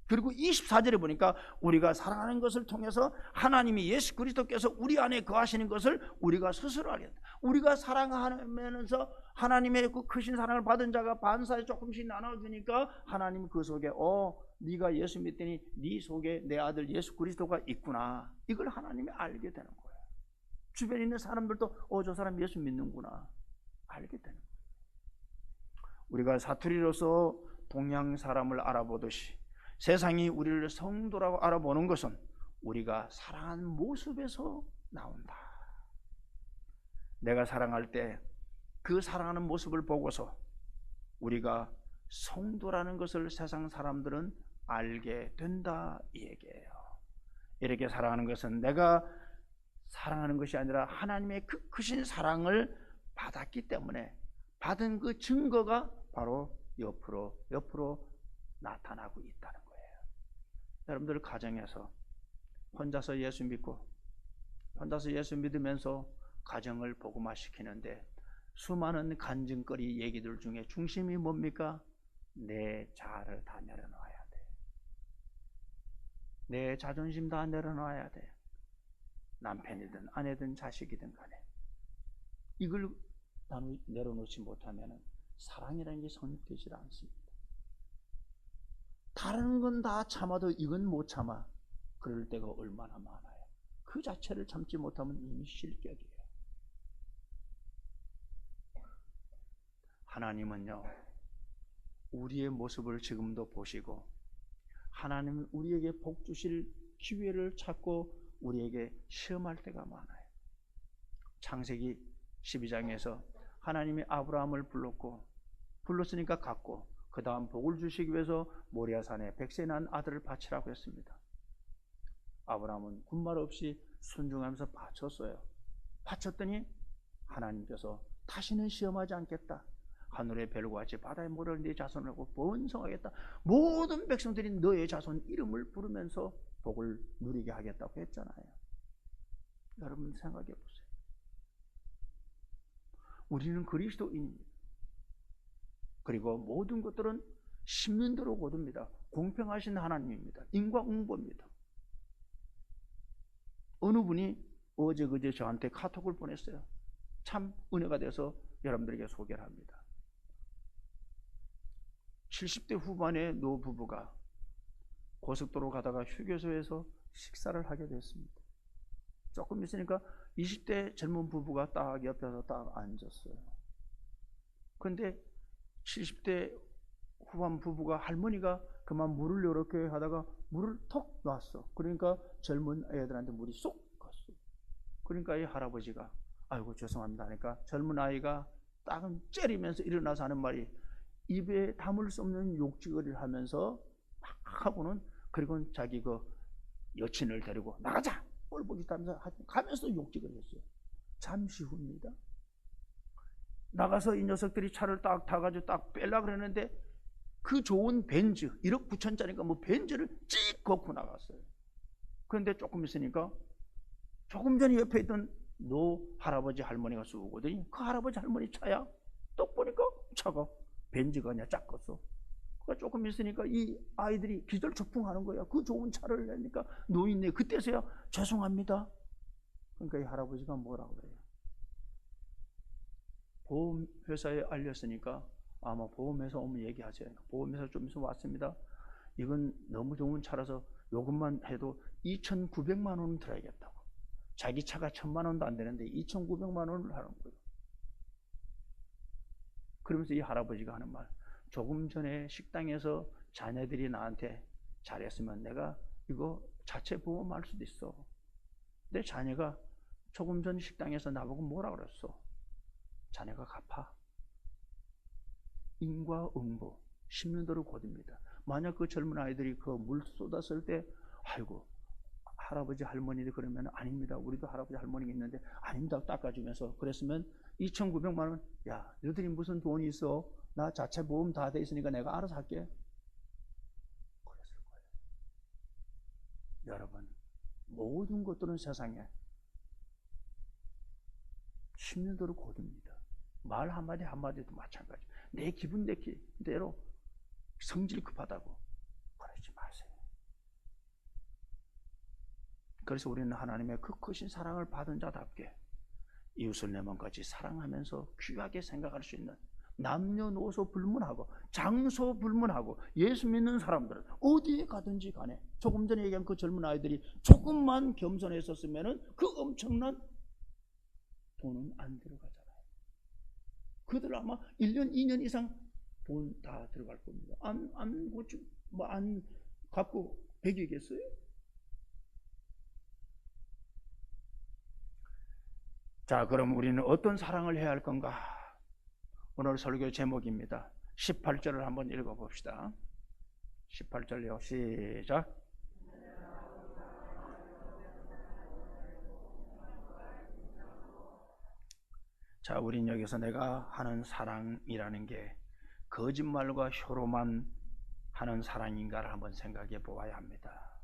그리고 24절에 보니까 우리가 사랑하는 것을 통해서 하나님이 예수 그리스도께서 우리 안에 거하시는 것을 우리가 스스로 알게 된다. 우리가 사랑하면서 하나님의 그 크신 사랑을 받은 자가 반사에 조금씩 나눠주니까 하나님 그 속에 네가 예수 믿더니 네 속에 내 아들 예수 그리스도가 있구나. 이걸 하나님이 알게 되는 거예요. 주변에 있는 사람들도 저 사람 예수 믿는구나 알게 되는 거예요. 우리가 사투리로서 동양 사람을 알아보듯이 세상이 우리를 성도라고 알아보는 것은 우리가 사랑하는 모습에서 나온다. 내가 사랑할 때 그 사랑하는 모습을 보고서 우리가 성도라는 것을 세상 사람들은 알게 된다 이 얘기예요. 이렇게 사랑하는 것은 내가 사랑하는 것이 아니라 하나님의 그 크신 사랑을 받았기 때문에 받은 그 증거가 바로 옆으로 나타나고 있다는 거예요. 여러분들 가정에서 혼자서 예수 믿고 혼자서 예수 믿으면서 가정을 복음화시키는데 수많은 간증거리 얘기들 중에 중심이 뭡니까? 내 자아를 다 내려놔야 돼. 내 자존심 다 내려놔야 돼. 남편이든 아내든 자식이든 간에 이걸 내려놓지 못하면 사랑이라는 게 성립되지 않습니다. 다른 건 다 참아도 이건 못 참아. 그럴 때가 얼마나 많아요. 그 자체를 참지 못하면 이미 실격이에요. 하나님은요 우리의 모습을 지금도 보시고 하나님은 우리에게 복 주실 기회를 찾고 우리에게 시험할 때가 많아요. 창세기 12장에서 하나님이 아브라함을 불렀으니까 갔고 그 다음 복을 주시기 위해서 모리아산에 백세 난 아들을 바치라고 했습니다. 아브라함은 군말 없이 순종하면서 바쳤어요. 바쳤더니 하나님께서 다시는 시험하지 않겠다. 하늘의 별과 같이 바다의 모래를 네 자손을 하고 번성하겠다. 모든 백성들이 너의 자손 이름을 부르면서 복을 누리게 하겠다고 했잖아요. 여러분 생각해 보세요. 우리는 그리스도인입니다. 그리고 모든 것들은 신민대로 거둡니다. 공평하신 하나님입니다. 인과응보입니다. 어느 분이 어제 그제 저한테 카톡을 보냈어요. 참 은혜가 돼서 여러분들에게 소개를 합니다. 70대 후반의 노부부가 고속도로 가다가 휴게소에서 식사를 하게 됐습니다. 조금 있으니까 20대 젊은 부부가 딱 옆에서 딱 앉았어요. 그런데 70대 후반 부부가, 할머니가 그만 물을 이렇게 하다가 물을 톡 놨어. 그러니까 젊은 애들한테 물이 쏙 갔어. 그러니까 이 할아버지가 아이고 죄송합니다 하니까 젊은 아이가 딱 째리면서 일어나서 하는 말이, 입에 담을 수 없는 욕지거리를 하면서 막 하고는, 그리고 자기 그 여친을 데리고 나가자 꼴보기 가면서 욕지거리 했어요. 잠시 후입니다. 나가서 이 녀석들이 차를 딱 타가지고 딱 빼려고 그러는데 그 좋은 벤츠 1억 9천짜리니까 뭐 벤츠를 찍 걷고 나갔어요. 그런데 조금 있으니까 조금 전에 옆에 있던 노 할아버지 할머니가 쑥 오더니 그 할아버지 할머니 차야. 또 보니까 차가 벤츠가 그냥 작았어. 그러니까 조금 있으니까 이 아이들이 기절초풍하는 거야. 그 좋은 차를 내니까 노인네 그때서야 죄송합니다. 그러니까 이 할아버지가 뭐라고 그래요? 보험회사에 알렸으니까 아마 보험회사 오면 얘기하세요. 보험회사 좀 있으면 왔습니다. 이건 너무 좋은 차라서 요것만 해도 2,900만 원은 들어야겠다고. 자기 차가 1,000만 원도 안 되는데 2,900만 원을 하는 거예요. 그러면서 이 할아버지가 하는 말, 조금 전에 식당에서 자네들이 나한테 잘했으면 내가 이거 자체 보험할 수도 있어. 내 자네가 조금 전 식당에서 나보고 뭐라 그랬어? 자네가 갚아. 인과응보, 10년도로 곧입니다. 만약 그 젊은 아이들이 그 물 쏟았을 때 아이고 할아버지 할머니들 그러면 아닙니다. 우리도 할아버지 할머니가 있는데 아닙니다. 닦아주면서 그랬으면 2,900만 원, 야 너희들이 무슨 돈이 있어? 나 자체 보험 다 돼 있으니까 내가 알아서 할게. 그랬을 거예요. 여러분, 모든 것들은 세상에 10년도로 곧입니다. 말 한마디 한마디도 마찬가지. 내 기분 내대로 성질 급하다고 그러지 마세요. 그래서 우리는 하나님의 그 크신 사랑을 받은 자답게 이웃을 내 몸같이 사랑하면서 귀하게 생각할 수 있는, 남녀노소 불문하고 장소 불문하고 예수 믿는 사람들은 어디에 가든지 간에, 조금 전에 얘기한 그 젊은 아이들이 조금만 겸손했었으면 그 엄청난 돈은 안 들어가잖아요. 그들 아마 1년 2년 이상 돈 다 들어갈 겁니다. 안 갚고 배기겠어요? 자, 그럼 우리는 어떤 사랑을 해야 할 건가? 오늘 설교 제목입니다. 18절을 한번 읽어봅시다. 18절요. 시작. 자, 우린 여기서 내가 하는 사랑이라는 게 거짓말과 효로만 하는 사랑인가를 한번 생각해 보아야 합니다.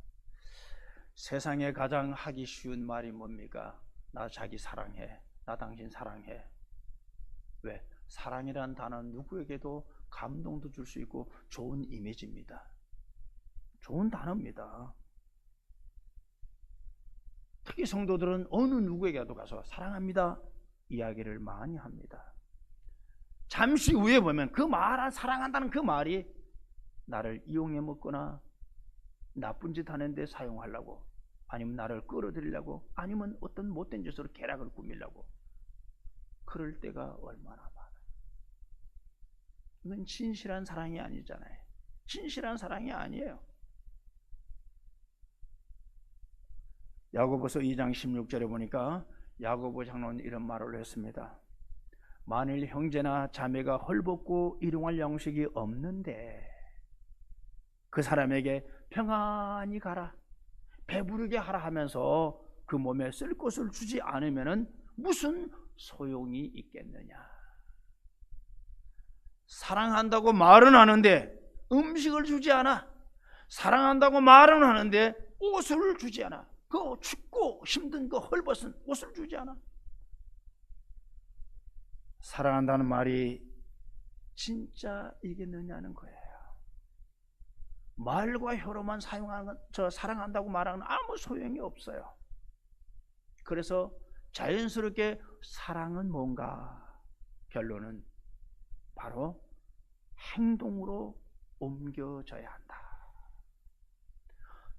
세상에 가장 하기 쉬운 말이 뭡니까? 나 자기 사랑해. 나 당신 사랑해. 왜? 사랑이라는 단어는 누구에게도 감동도 줄 수 있고 좋은 이미지입니다. 좋은 단어입니다. 특히 성도들은 어느 누구에게도 가서 사랑합니다 이야기를 많이 합니다. 잠시 후에 보면 그 말, 사랑한다는 그 말이 나를 이용해 먹거나 나쁜 짓 하는데 사용하려고, 아니면 나를 끌어들이려고, 아니면 어떤 못된 짓으로 계략을 꾸미려고, 그럴 때가 얼마나 많아요. 이건 진실한 사랑이 아니잖아요. 진실한 사랑이 아니에요. 야고보서 2장 16절에 보니까 야고보 장로는 이런 말을 했습니다. 만일 형제나 자매가 헐벗고 일용할 양식이 없는데 그 사람에게 평안히 가라, 배부르게 하라 하면서 그 몸에 쓸 것을 주지 않으면 무슨 소용이 있겠느냐. 사랑한다고 말은 하는데 음식을 주지 않아. 사랑한다고 말은 하는데 옷을 주지 않아. 그 춥고 힘든 그 헐벗은 옷을 주지 않아. 사랑한다는 말이 진짜 이겠느냐는 거예요. 말과 혀로만 사용하는 저 사랑한다고 말하는 아무 소용이 없어요. 그래서 자연스럽게 사랑은 뭔가? 결론은 바로 행동으로 옮겨져야 한다.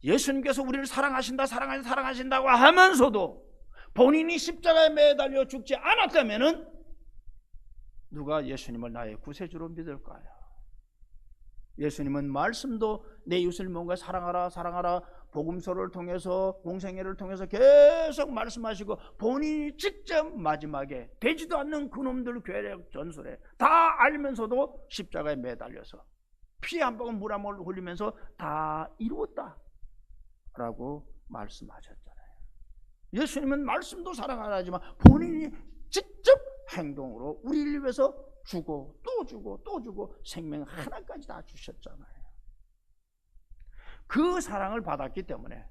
예수님께서 우리를 사랑하신다고 하면서도 본인이 십자가에 매달려 죽지 않았다면은 누가 예수님을 나의 구세주로 믿을까요? 예수님은 말씀도 내 이웃을 뭔가 사랑하라 복음서를 통해서 공생애를 통해서 계속 말씀하시고 본인이 직접 마지막에 되지도 않는 그놈들 괴력 전술에 다 알면서도 십자가에 매달려서 피 한 방울 물 한 방울 흘리면서 다 이루었다 라고 말씀하셨잖아요. 예수님은 말씀도 사랑하지만 본인이 직접 행동으로 우리를 위해서 주고 또 주고 또 주고 생명 하나까지 다 주셨잖아요. 그 사랑을 받았기 때문에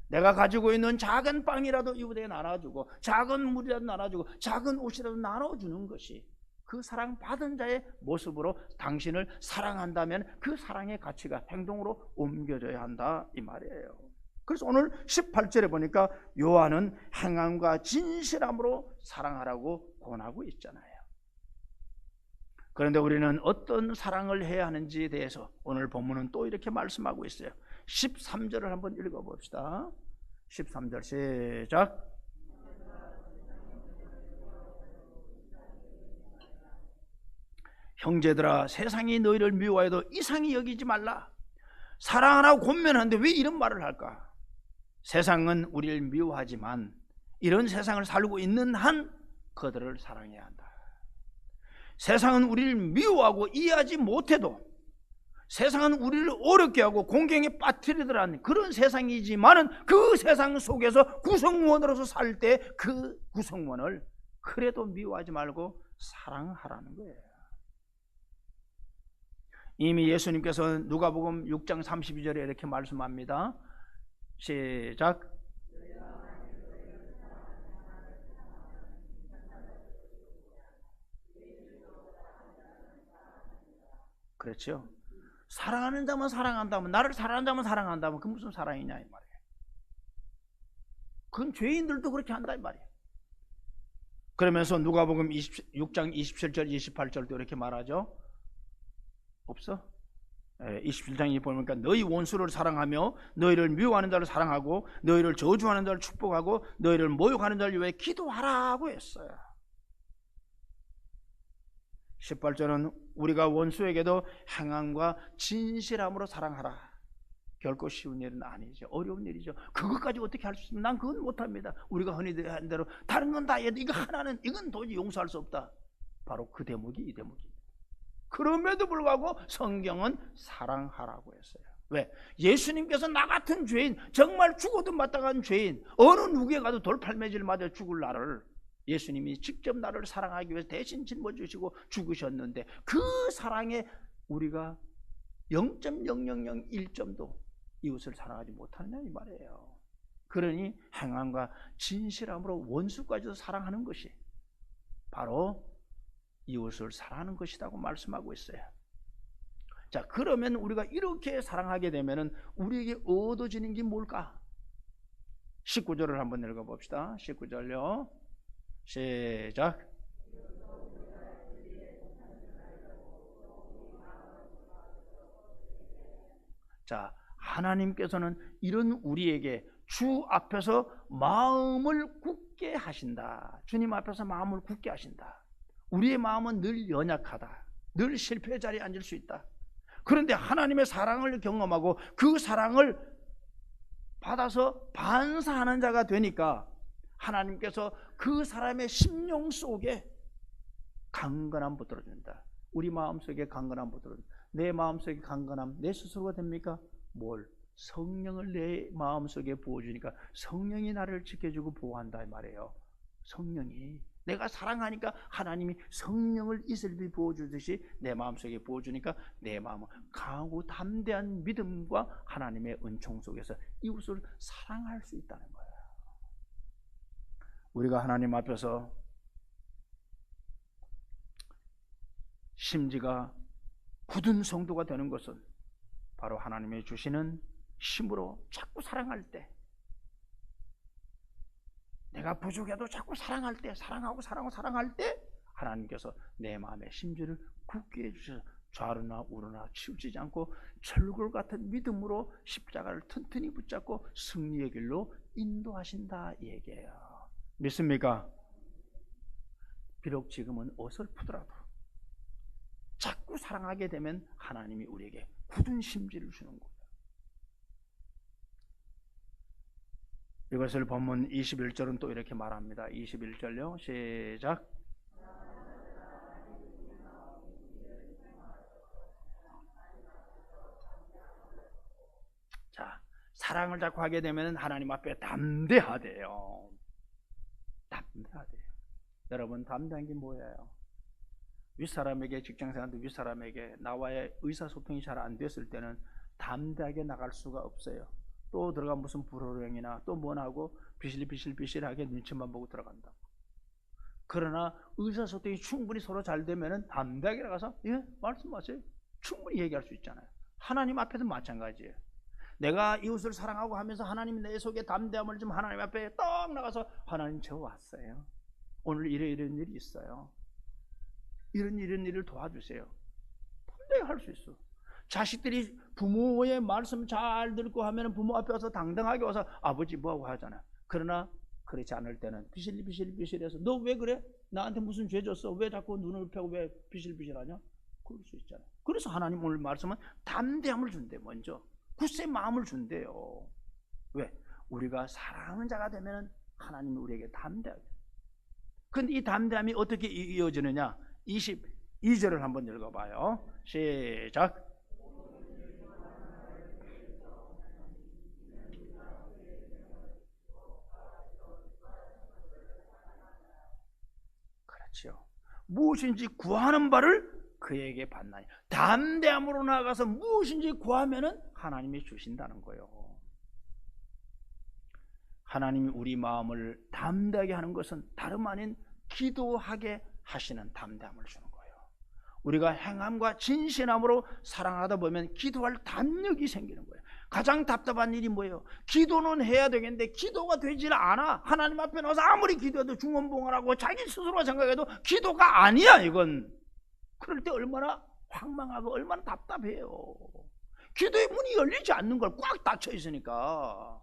내가 가지고 있는 작은 빵이라도 이웃에게 나눠주고 작은 물이라도 나눠주고 작은 옷이라도 나눠주는 것이 그 사랑 받은 자의 모습으로 당신을 사랑한다면 그 사랑의 가치가 행동으로 옮겨져야 한다 이 말이에요. 그래서 오늘 18절에 보니까 요한은 행함과 진실함으로 사랑하라고 권하고 있잖아요. 그런데 우리는 어떤 사랑을 해야 하는지에 대해서 오늘 본문은 또 이렇게 말씀하고 있어요. 13절을 한번 읽어봅시다. 13절 시작. 형제들아 세상이 너희를 미워해도 이상히 여기지 말라. 사랑하라고 권면하는데 왜 이런 말을 할까? 세상은 우리를 미워하지만 이런 세상을 살고 있는 한 그들을 사랑해야 한다. 세상은 우리를 미워하고 이해하지 못해도 세상은 우리를 어렵게 하고 공경에 빠뜨리더라는 그런 세상이지만은 그 세상 속에서 구성원으로서 살 때 그 구성원을 그래도 미워하지 말고 사랑하라는 거예요. 이미 예수님께서 누가복음 6장 32절에 이렇게 말씀합니다. 시작. 그렇죠. 사랑하는 자만 사랑한다면, 나를 사랑하는 자만 사랑한다면 그 무슨 사랑이냐 이 말이에요. 그건 죄인들도 그렇게 한다 이 말이에요. 그러면서 누가복음 6장 27절 28절도 이렇게 말하죠. 없어? 27장에 보니까 너희 원수를 사랑하며 너희를 미워하는 자를 사랑하고 너희를 저주하는 자를 축복하고 너희를 모욕하는 자를 위해 기도하라고 했어요. 18절은 우리가 원수에게도 행함과 진실함으로 사랑하라. 결코 쉬운 일은 아니죠. 어려운 일이죠. 그것까지 어떻게 할 수 있습니까? 난 그건 못합니다. 우리가 흔히 한 대로 다른 건 다 해도 이거 하나는 이건 도저히 용서할 수 없다. 바로 그 대목이 이 대목입니다. 그럼에도 불구하고 성경은 사랑하라고 했어요. 왜? 예수님께서 나 같은 죄인, 정말 죽어도 마땅한 죄인, 어느 누구에 가도 돌팔매질 맞아 죽을 나를 예수님이 직접 나를 사랑하기 위해서 대신 짊어지시고 죽으셨는데 그 사랑에 우리가 0.0001점도 이웃을 사랑하지 못하느냐 이 말이에요. 그러니 행함과 진실함으로 원수까지도 사랑하는 것이 바로 이웃을 사랑하는 것이라고 말씀하고 있어요. 자, 그러면 우리가 이렇게 사랑하게 되면은 우리에게 얻어지는 게 뭘까? 19절을 한번 읽어봅시다. 19절요. 시작. 자, 하나님께서는 이런 우리에게 주 앞에서 마음을 굳게 하신다. 주님 앞에서 마음을 굳게 하신다. 우리의 마음은 늘 연약하다. 늘 실패의 자리에 앉을 수 있다. 그런데 하나님의 사랑을 경험하고 그 사랑을 받아서 반사하는 자가 되니까 하나님께서 그 사람의 심령 속에 강건함 붙들어준다. 우리 마음속에 강건함 붙들어준다. 내 마음속에 강건함 내 스스로가 됩니까? 뭘? 성령을 내 마음속에 부어주니까 성령이 나를 지켜주고 보호한다 이 말이에요. 성령이 내가 사랑하니까 하나님이 성령을 이슬비 부어주듯이 내 마음속에 부어주니까 내 마음은 강하고 담대한 믿음과 하나님의 은총 속에서 이웃을 사랑할 수 있다는 거예요. 우리가 하나님 앞에서 심지가 굳은 성도가 되는 것은 바로 하나님이 주시는 힘으로 자꾸 사랑할 때, 내가 부족해도 자꾸 사랑할 때, 사랑할 때 하나님께서 내 마음의 심지를 굳게 해주셔서 좌로나 우로나 치우치지 않고 철골 같은 믿음으로 십자가를 튼튼히 붙잡고 승리의 길로 인도하신다 이 얘기예요. 믿습니까? 비록 지금은 어설프더라도 자꾸 사랑하게 되면 하나님이 우리에게 굳은 심지를 주는 거예요. 이것을 본문 21절은 또 이렇게 말합니다. 21절요. 시작. 자, 사랑을 자꾸 하게 되면 하나님 앞에 담대하대요. 담대하대요. 여러분, 담대한 게 뭐예요? 윗사람에게, 직장생활도 윗사람에게 나와의 의사소통이 잘 안 됐을 때는 담대하게 나갈 수가 없어요. 또 들어가 무슨 불호령이나 또 뭐나고 비실비실하게 눈치만 보고 들어간다. 그러나 의사소통이 충분히 서로 잘 되면은 담대하게 나가서 예? 말씀하세요. 충분히 얘기할 수 있잖아요. 하나님 앞에도 마찬가지예요. 내가 이웃을 사랑하고 하면서 하나님이 내 속에 담대함을 좀 하나님 앞에 딱 나가서 하나님 저 왔어요. 오늘 이런 일이 있어요. 이런 일을 도와주세요. 담대하게 할 수 있어. 자식들이 부모의 말씀 잘 듣고 하면 부모 앞에 와서 당당하게 와서 아버지 뭐하고 하잖아요. 그러나 그렇지 않을 때는 비실비실해서 너 왜 그래? 나한테 무슨 죄 졌어? 왜 자꾸 눈을 펴고 왜 비실비실하냐? 그럴 수 있잖아요. 그래서 하나님 오늘 말씀은 담대함을 준대. 먼저 굳세 마음을 준대요. 왜? 우리가 사랑하는 자가 되면 하나님이 우리에게 담대하게. 근데 이 담대함이 어떻게 이어지느냐? 22절을 한번 읽어봐요. 시작. 그렇죠. 무엇인지 구하는 바를 그에게 받나니. 담대함으로 나아가서 무엇인지 구하면은 하나님이 주신다는 거예요. 하나님이 우리 마음을 담대하게 하는 것은 다름 아닌 기도하게 하시는 담대함을 주는 거예요. 우리가 행함과 진실함으로 사랑하다 보면 기도할 담력이 생기는 거예요. 가장 답답한 일이 뭐예요? 기도는 해야 되겠는데 기도가 되질 않아. 하나님 앞에 나와서 아무리 기도해도 중언봉언하고 자기 스스로가 생각해도 기도가 아니야 이건. 그럴 때 얼마나 황망하고 얼마나 답답해요. 기도의 문이 열리지 않는 걸 꽉 닫혀 있으니까.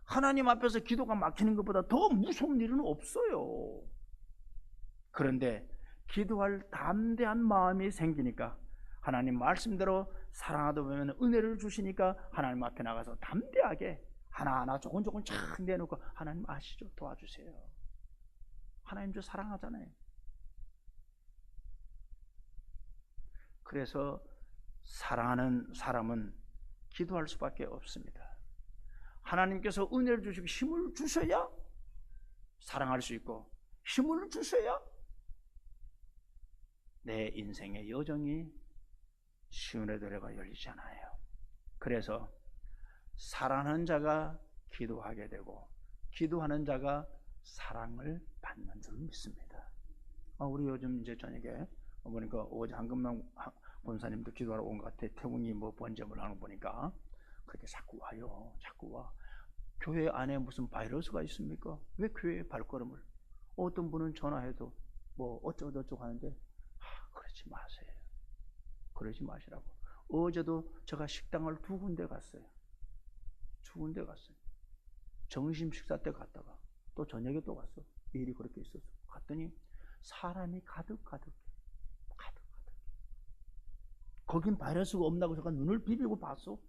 하나님 앞에서 기도가 막히는 것보다 더 무서운 일은 없어요. 그런데 기도할 담대한 마음이 생기니까 하나님 말씀대로 사랑하다 보면 은혜를 주시니까 하나님 앞에 나가서 담대하게 하나하나 조금 착 내놓고 하나님 아시죠? 도와주세요. 하나님 저 사랑하잖아요. 그래서 사랑하는 사람은 기도할 수밖에 없습니다. 하나님께서 은혜를 주시고 힘을 주셔야 사랑할 수 있고 힘을 주셔야 내 인생의 여정이 시온의 도래가 열리지 않아요. 그래서 사랑하는 자가 기도하게 되고 기도하는 자가 사랑을 받는 줄 믿습니다. 우리 요즘 이제 저녁에 보니까 어제 한금남 본사님도 기도하러 온 것 같아. 태웅이 뭐 번제물 하는 거 보니까 그렇게 자꾸 와요. 자꾸 와. 교회 안에 무슨 바이러스가 있습니까? 왜 교회에 발걸음을? 어떤 분은 전화해도 뭐 어쩌고저쩌고 하는데 그러지 마세요. 그러지 마시라고. 어제도 제가 식당을 두 군데 갔어요. 점심 식사 때 갔다가 또 저녁에 또 갔어. 일이 그렇게 있었어. 갔더니 사람이 가득. 거긴 바이러스가 없나고 제가 눈을 비비고 봤어.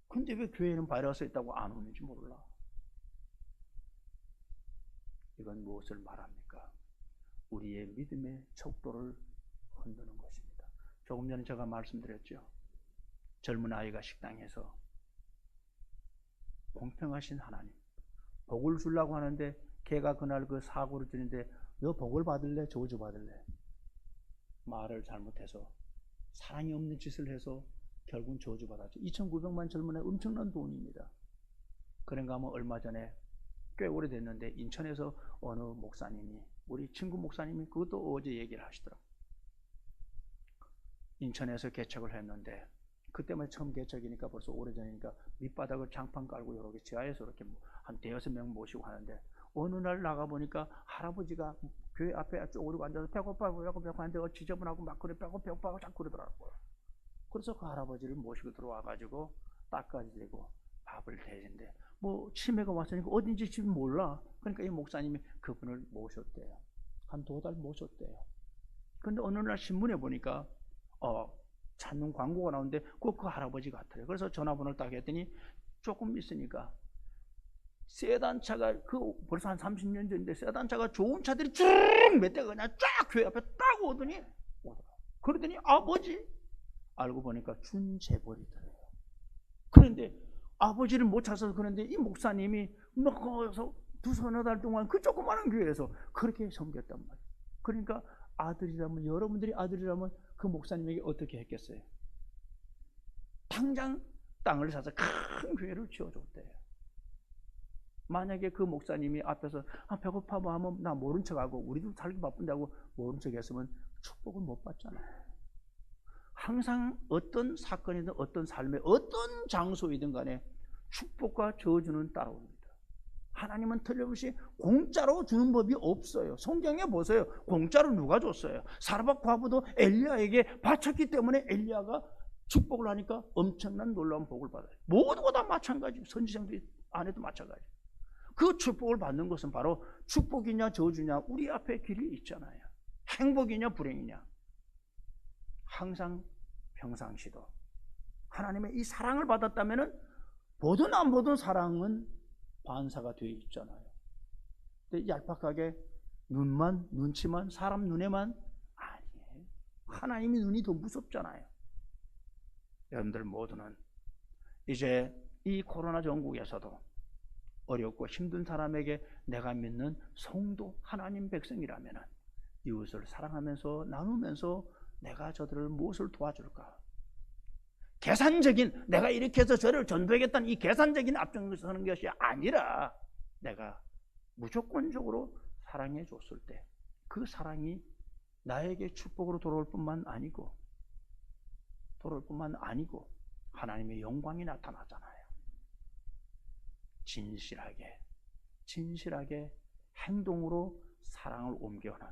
근데 왜 교회에는 바이러스 있다고 안 오는지 몰라. 이건 무엇을 말합니까? 우리의 믿음의 척도를 흔드는 것입니다. 조금 전에 제가 말씀드렸죠. 젊은 아이가 식당에서 공평하신 하나님 복을 주려고 하는데 걔가 그날 그 사고를 주는데 너 복을 받을래? 저주 받을래? 말을 잘못해서 사랑이 없는 짓을 해서 결국은 저주받았죠. 2,900만 젊은 애 엄청난 돈입니다. 그런가 하면 얼마 전에 꽤 오래됐는데 인천에서 어느 목사님이 우리 친구 목사님이 그것도 어제 얘기를 하시더라고요. 인천에서 개척을 했는데 그때만 처음 개척이니까 벌써 오래전이니까 밑바닥을 장판 깔고 이렇게 지하에서 이렇게 한 대여섯 명 모시고 하는데 어느 날 나가보니까 할아버지가 교회 앞에 쪼그리고 앉아서 배고파고 하는데 지저분하고 막 그래 배고파고 자꾸 그러더라고요. 그래서 그 할아버지를 모시고 들어와가지고 닦아주고 밥을 대는데 뭐 치매가 왔으니까 어딘지 지금 몰라. 그러니까 이 목사님이 그분을 모셨대요. 한 2달 모셨대요. 근데 어느 날 신문에 보니까 찾는 광고가 나오는데 그 할아버지 같아요. 그래서 전화번호를 딱 했더니 조금 있으니까 세단차가 벌써 한 30년 전인데 세단차가 좋은 차들이 쭉 몇 대가 그냥 쫙 교회 앞에 딱 오더니 그러더니 아버지 알고 보니까 준재벌이더래요. 그런데 아버지를 못 찾아서 그런데 이 목사님이 막 거기서 2-3달 동안 그 조그마한 교회에서 그렇게 섬겼단 말이에요. 그러니까 아들이라면 여러분들이 아들이라면 그 목사님에게 어떻게 했겠어요? 당장 땅을 사서 큰 교회를 지어줬대요. 만약에 그 목사님이 앞에서 배고파 뭐 하면 나 모른 척하고 우리도 살기 바쁜다고 모른 척 했으면 축복을 못 받잖아요. 항상 어떤 사건이든 어떤 삶의 어떤 장소이든 간에 축복과 저주는 따라옵니다. 하나님은 틀림없이 공짜로 주는 법이 없어요. 성경에 보세요. 공짜로 누가 줬어요? 사르밧 과부도 엘리야에게 바쳤기 때문에 엘리야가 축복을 하니까 엄청난 놀라운 복을 받아요. 모두가 다 마찬가지. 선지자도 안에도 마찬가지. 그 축복을 받는 것은 바로 축복이냐 저주냐 우리 앞에 길이 있잖아요. 행복이냐 불행이냐. 항상 평상시도 하나님의 이 사랑을 받았다면 보든 안 보든 사랑은 반사가 되어 있잖아요. 근데 얄팍하게 눈치만 사람 눈에만 아니에요. 하나님의 눈이 더 무섭잖아요. 여러분들 모두는 이제 이 코로나 전국에서도 어렵고 힘든 사람에게 내가 믿는 성도 하나님 백성이라면 이웃을 사랑하면서 나누면서 내가 저들을 무엇을 도와줄까? 계산적인 내가 이렇게 해서 저를 전도하겠다는 이 계산적인 앞장서는 것이 아니라 내가 무조건적으로 사랑해 줬을 때 그 사랑이 나에게 축복으로 돌아올 뿐만 아니고 하나님의 영광이 나타나잖아요. 진실하게 행동으로 사랑을 옮겨는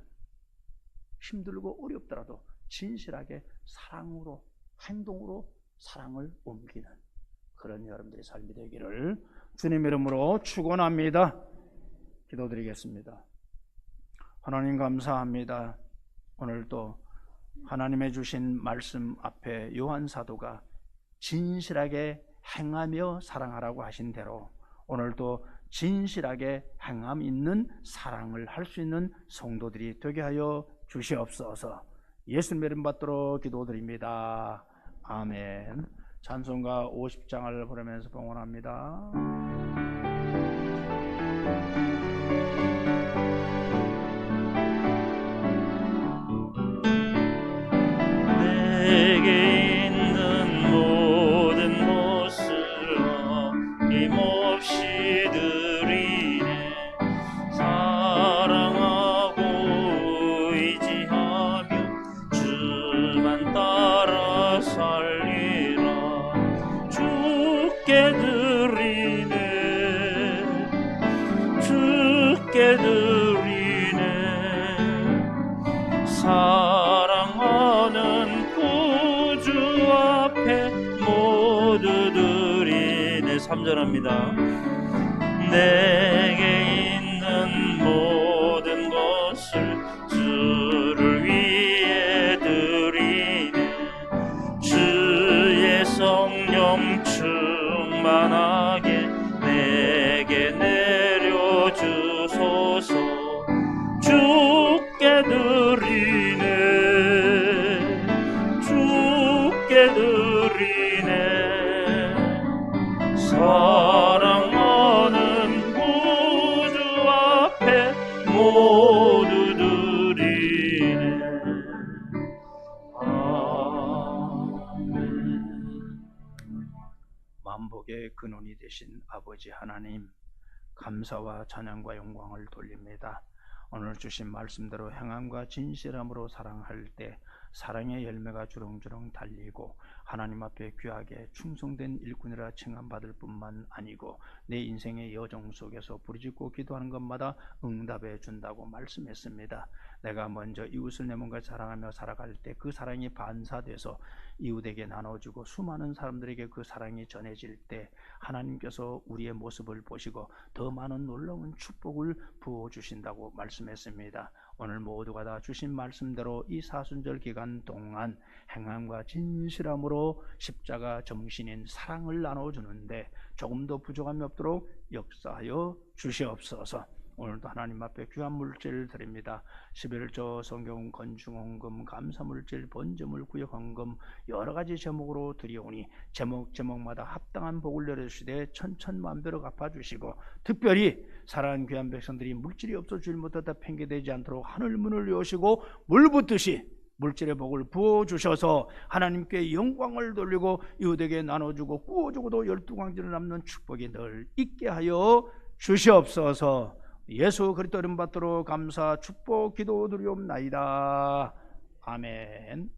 힘들고 어렵더라도 진실하게 사랑으로 행동으로 사랑을 옮기는 그런 여러분들의 삶이 되기를 주님 이름으로 축원합니다. 기도드리겠습니다. 하나님 감사합니다. 오늘도 하나님의 주신 말씀 앞에 요한 사도가 진실하게 행하며 사랑하라고 하신 대로 오늘도 진실하게 행함 있는 사랑을 할 수 있는 성도들이 되게 하여 주시옵소서. 예수님 이름 받도록 기도드립니다. 아멘. 찬송가 50장을 부르면서 봉헌합니다. 내게 있는 모든 것을 어김없이 드리네. 사랑하고 의지하며 주만 따라 살리라. 주께 드리네. 사랑하는 구주 앞에 모두 드리네. 3절합니다. 내게 있는 모든 것을 주를 위해 드리네. 주의 성령 충만하게 내게 내려주소서. 주께 드리네. 사랑하는 구주 앞에 모두 드리네. 아멘. 만복의 근원이 되신 아버지 하나님, 감사와 찬양과 영광을 돌립니다. 오늘 주신 말씀대로 행함과 진실함으로 사랑할 때 사랑의 열매가 주렁주렁 달리고 하나님 앞에 귀하게 충성된 일꾼이라 칭함받을 뿐만 아니고 내 인생의 여정 속에서 부르짖고 기도하는 것마다 응답해 준다고 말씀했습니다. 내가 먼저 이웃을 내 몸과 사랑하며 살아갈 때 그 사랑이 반사돼서 이웃에게 나눠주고 수많은 사람들에게 그 사랑이 전해질 때 하나님께서 우리의 모습을 보시고 더 많은 놀라운 축복을 부어주신다고 말씀했습니다. 오늘 모두가 다 주신 말씀대로 이 사순절 기간 동안 행함과 진실함으로 십자가 정신인 사랑을 나눠주는데 조금도 부족함이 없도록 역사하여 주시옵소서. 오늘도 하나님 앞에 귀한 물질을 드립니다. 11조 성경 건중헌금 감사물질 번제물 구역헌금 여러가지 제목으로 드리오니 제목마다 합당한 복을 내려주시되 천천만배로 갚아주시고 특별히 사랑하는 귀한 백성들이 물질이 없어 주일 못하다 팽개되지 않도록 하늘문을 여시고 물 붓듯이 물질의 복을 부어주셔서 하나님께 영광을 돌리고 이웃에게 나눠주고 구워주고도 12광지를 남는 축복이 늘 있게 하여 주시옵소서. 예수 그리스도 이름 받도록 감사 축복 기도 드리옵나이다. 아멘.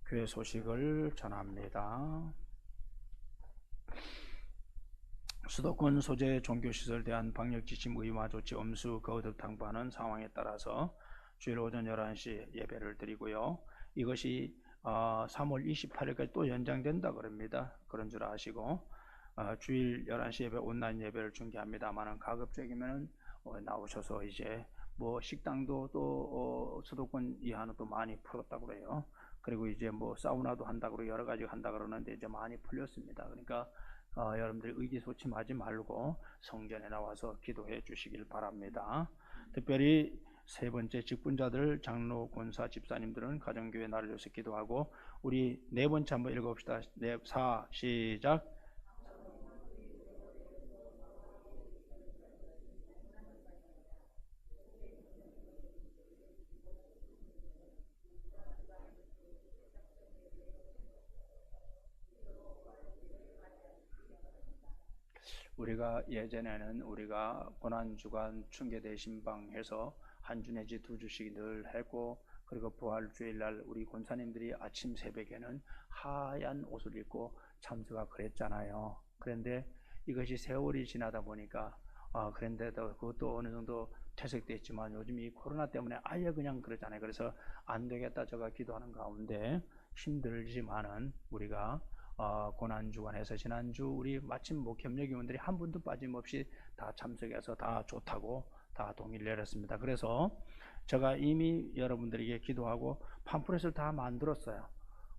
교회 소식을 전합니다. 수도권 소재 종교시설에 대한 방역지침 의무화 조치 엄수 거듭 당부하는 상황에 따라서 주일 오전 11시 예배를 드리고요. 이것이 3월 28일까지 또 연장된다 그럽니다. 그런 줄 아시고 주일 11시 예배 온라인 예배를 중계합니다만 가급적이면 나오셔서 이제 뭐 식당도 또 수도권 이하는 또 많이 풀었다고 그래요. 그리고 이제 뭐 사우나도 한다고 여러 가지 한다 그러는데 이제 많이 풀렸습니다. 그러니까 여러분들이 의기소침하지 말고 성전에 나와서 기도해 주시길 바랍니다. 특별히 세 번째 직분자들 장로 권사 집사님들은 가정교회 나를 위해서 기도하고 우리 네 번째 한번 읽어봅시다. 4 시작. 우리가 예전에는 우리가 고난주간 충계대신방해서 한 주 내지 두 주씩 늘 했고 그리고 부활주일날 우리 권사님들이 아침 새벽에는 하얀 옷을 입고 참석하 그랬잖아요. 그런데 이것이 세월이 지나다 보니까 그런데도 그것도 어느 정도 퇴색됐지만 요즘 이 코로나 때문에 아예 그냥 그러잖아요. 그래서 안 되겠다 제가 기도하는 가운데 힘들지만은 우리가 고난주간에서 지난주 우리 마침 목협력위원들이 한 분도 빠짐없이 다 참석해서 다 좋다고 다 동의를 내렸습니다. 그래서 제가 이미 여러분들에게 기도하고 팜프렛을 다 만들었어요.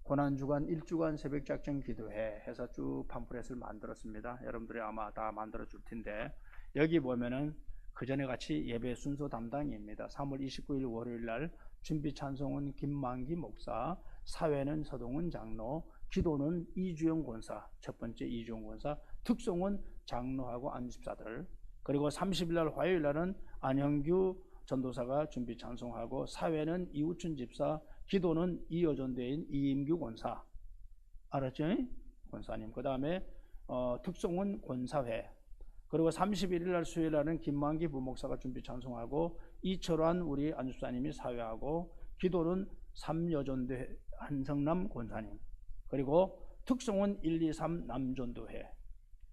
고난주간 1주간 새벽작전 기도회 해서 쭉 팜프렛을 만들었습니다. 여러분들이 아마 다 만들어 줄 텐데 여기 보면은 그 전에 같이 예배 순서 담당입니다. 3월 29일 월요일날 준비 찬송은 김만기 목사, 사회는 서동은 장로, 기도는 이주영 권사, 첫 번째 이주영 권사, 특송은 장로하고 안집사들, 그리고 30일날 화요일날은 안형규 전도사가 준비 찬송하고 사회는 이우춘 집사, 기도는 이어전대인 이임규 권사, 알았죠? 권사님. 그 다음에 특송은 권사회, 그리고 31일날 수요일날은 김만기 부목사가 준비 찬송하고 이철환 우리 안집사님이 사회하고 기도는 3여전대 한성남 권사님, 그리고 특송은 1, 2, 3 남전도회,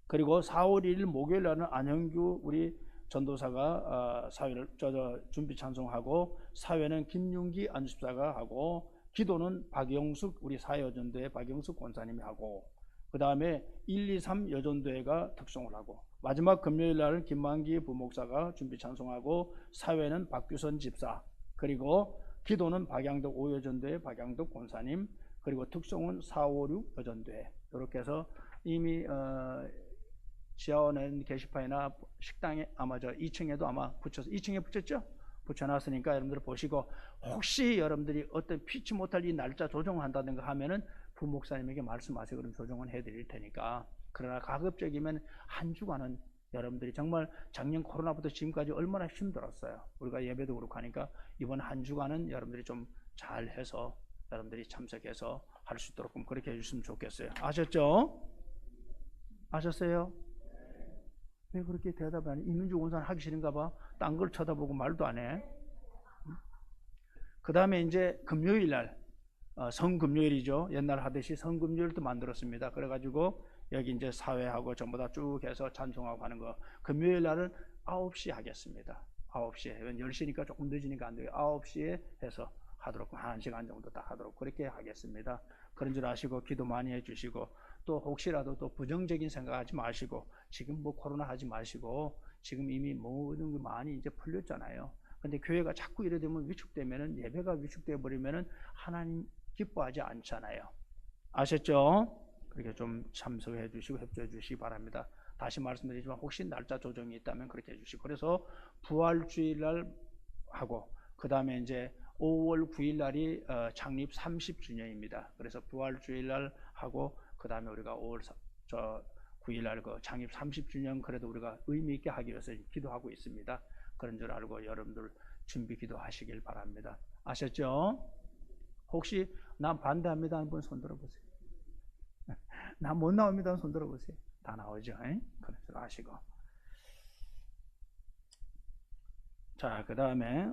그리고 4월 1일 목요일날은 안형규 우리 전도사가 사회를 준비 찬송하고 사회는 김윤기 안집사가 하고 기도는 박영숙 우리 사회여전도회 박영숙 권사님이 하고 그 다음에 1, 2, 3 여전도회가 특송을 하고 마지막 금요일날은 김만기 부목사가 준비 찬송하고 사회는 박규선 집사, 그리고 기도는 박양덕 5여전도회 박양덕 권사님, 그리고 특송은 4, 5, 6 여전도회. 이렇게 해서 이미 지하원은 게시판이나 식당에 아마 저 2층에도 아마 붙여서 2층에 붙였죠? 붙여놨으니까 여러분들 보시고 혹시 여러분들이 어떤 피치 못할 이 날짜 조정한다든가 하면은 부목사님에게 말씀하세요. 그럼 조정은 해드릴 테니까. 그러나 가급적이면 한 주간은 여러분들이 정말 작년 코로나부터 지금까지 얼마나 힘들었어요. 우리가 예배도 그렇고 하니까 이번 한 주간은 여러분들이 좀 잘해서 여러분들이 참석해서 할 수 있도록 그렇게 해주시면 좋겠어요. 아셨죠? 아셨어요? 왜 그렇게 대답 안 해? 이민주 원사는 하기 싫은가 봐. 딴 걸 쳐다보고 말도 안 해. 그 다음에 이제 금요일 날 성금요일이죠. 옛날 하듯이 성금요일도 만들었습니다. 그래가지고 여기 이제 사회하고 전부 다 쭉 해서 찬송하고 하는 거 금요일 날은 9시 하겠습니다. 9시에 10시니까 조금 늦으니까 안 돼요. 9시에 해서 하도록 1시간 정도 딱 하도록 그렇게 하겠습니다. 그런 줄 아시고 기도 많이 해주시고 또 혹시라도 또 부정적인 생각하지 마시고 지금 뭐 코로나 하지 마시고 지금 이미 모든 게 많이 이제 풀렸잖아요. 근데 교회가 자꾸 이래 되면 위축되면은 예배가 위축돼 버리면은 하나님 기뻐하지 않잖아요. 아셨죠? 그렇게 좀 참석해 주시고 협조해 주시기 바랍니다. 다시 말씀드리지만 혹시 날짜 조정이 있다면 그렇게 해 주시고 그래서 부활주일 날 하고 그 다음에 이제 5월 9일 날이 창립 30주년입니다. 그래서 부활주일 날 하고 그 다음에 우리가 5월 9일 날 그 창립 30주년 그래도 우리가 의미 있게 하기 위해서 기도하고 있습니다. 그런 줄 알고 여러분들 준비 기도하시길 바랍니다. 아셨죠? 혹시 난 반대합니다 하는 분 손 들어보세요. 난 못 나옵니다 하는 손 들어보세요. 다 나오죠? 그런 줄 아시고. 자, 그 다음에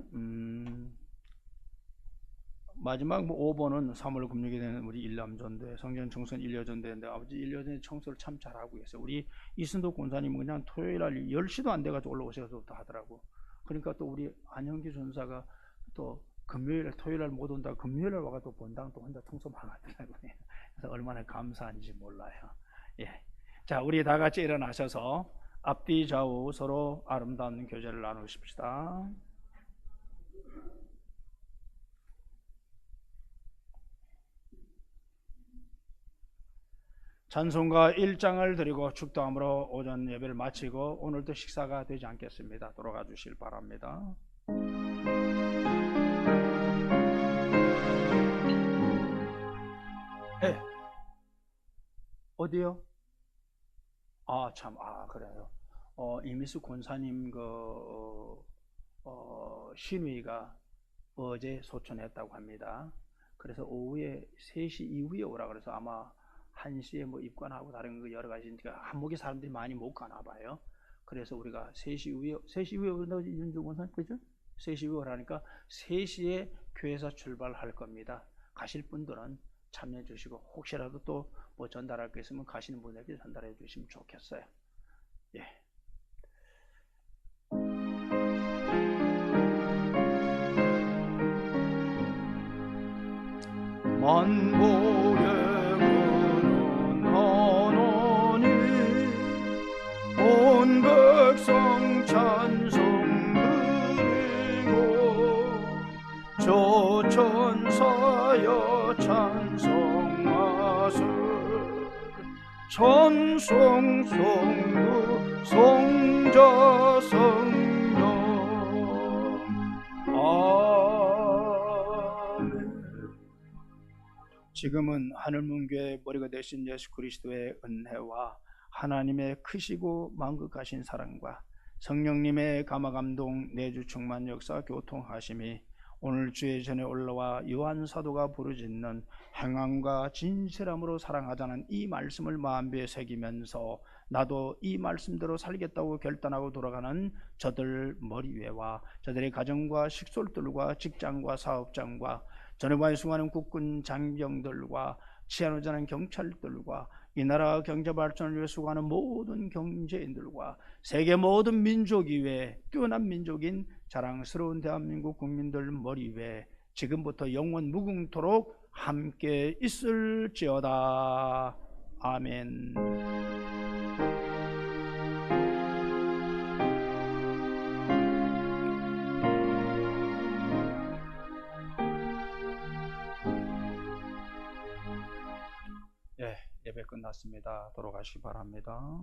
마지막 5번은 3월 금요일에 되는 우리 일남전대 성전 청소년 일여전대인데 아버지 일여전대 청소를 참 잘하고 계세요. 우리 이순도 권사님은 그냥 토요일 날 10시도 안 돼가지고 올라오셔서 또 하더라고. 그러니까 또 우리 안영기 전사가 또 금요일 토요일 날 못 온다 금요일 날 와가 또 본당 또 혼자 청소 막 하더라고요. 그래서 얼마나 감사한지 몰라요. 예. 자, 우리 다 같이 일어나셔서 앞뒤 좌우 서로 아름다운 교제를 나누십시다. 찬송가 1장을 드리고 축도함으로 오전 예배를 마치고 오늘도 식사가 되지 않겠습니다. 돌아가 주실 바랍니다. 네. 어디요? 아, 참, 그래요. 이미수 권사님 신위가 어제 소천했다고 합니다. 그래서 오후에 3시 이후에 오라 그래서 아마 1시에 뭐 입관하고 다른 거 여러 가지니까 한목에 사람들이 많이 못 가나 봐요. 그래서 우리가 3시 이후에 오른다고 윤주 권사님 그죠? 3시 이후에 오라니까 3시에 교회에서 출발할 겁니다. 가실 분들은 참여해 주시고 혹시라도 또 뭐 전달할 게 있으면 가시는 분에게 전달해 주시면 좋겠어요. 예. 만복의 하나님 온 백성 찬송 드리고 조천사여 찬송하세 찬송 성부 성자 성령 아멘. 지금은 하늘문교의 머리가 되신 예수 그리스도의 은혜와 하나님의 크시고 만극하신 사랑과 성령님의 감화감동 내주 충만 역사 교통하심이 오늘 주의 전에 올라와 요한 사도가 부르짖는 행함과 진실함으로 사랑하자는 이 말씀을 마음에 새기면서 나도 이 말씀대로 살겠다고 결단하고 돌아가는 저들 머리 위에와 저들의 가정과 식솔들과 직장과 사업장과 전후반에 수많은 국군 장병들과 치안하자는 경찰들과 이 나라 경제 발전을 위해 수고하는 모든 경제인들과 세계 모든 민족 위에 뛰어난 민족인 자랑스러운 대한민국 국민들 머리 위에 지금부터 영원 무궁토록 함께 있을지어다. 아멘. 예배 끝났습니다. 돌아가시기 바랍니다.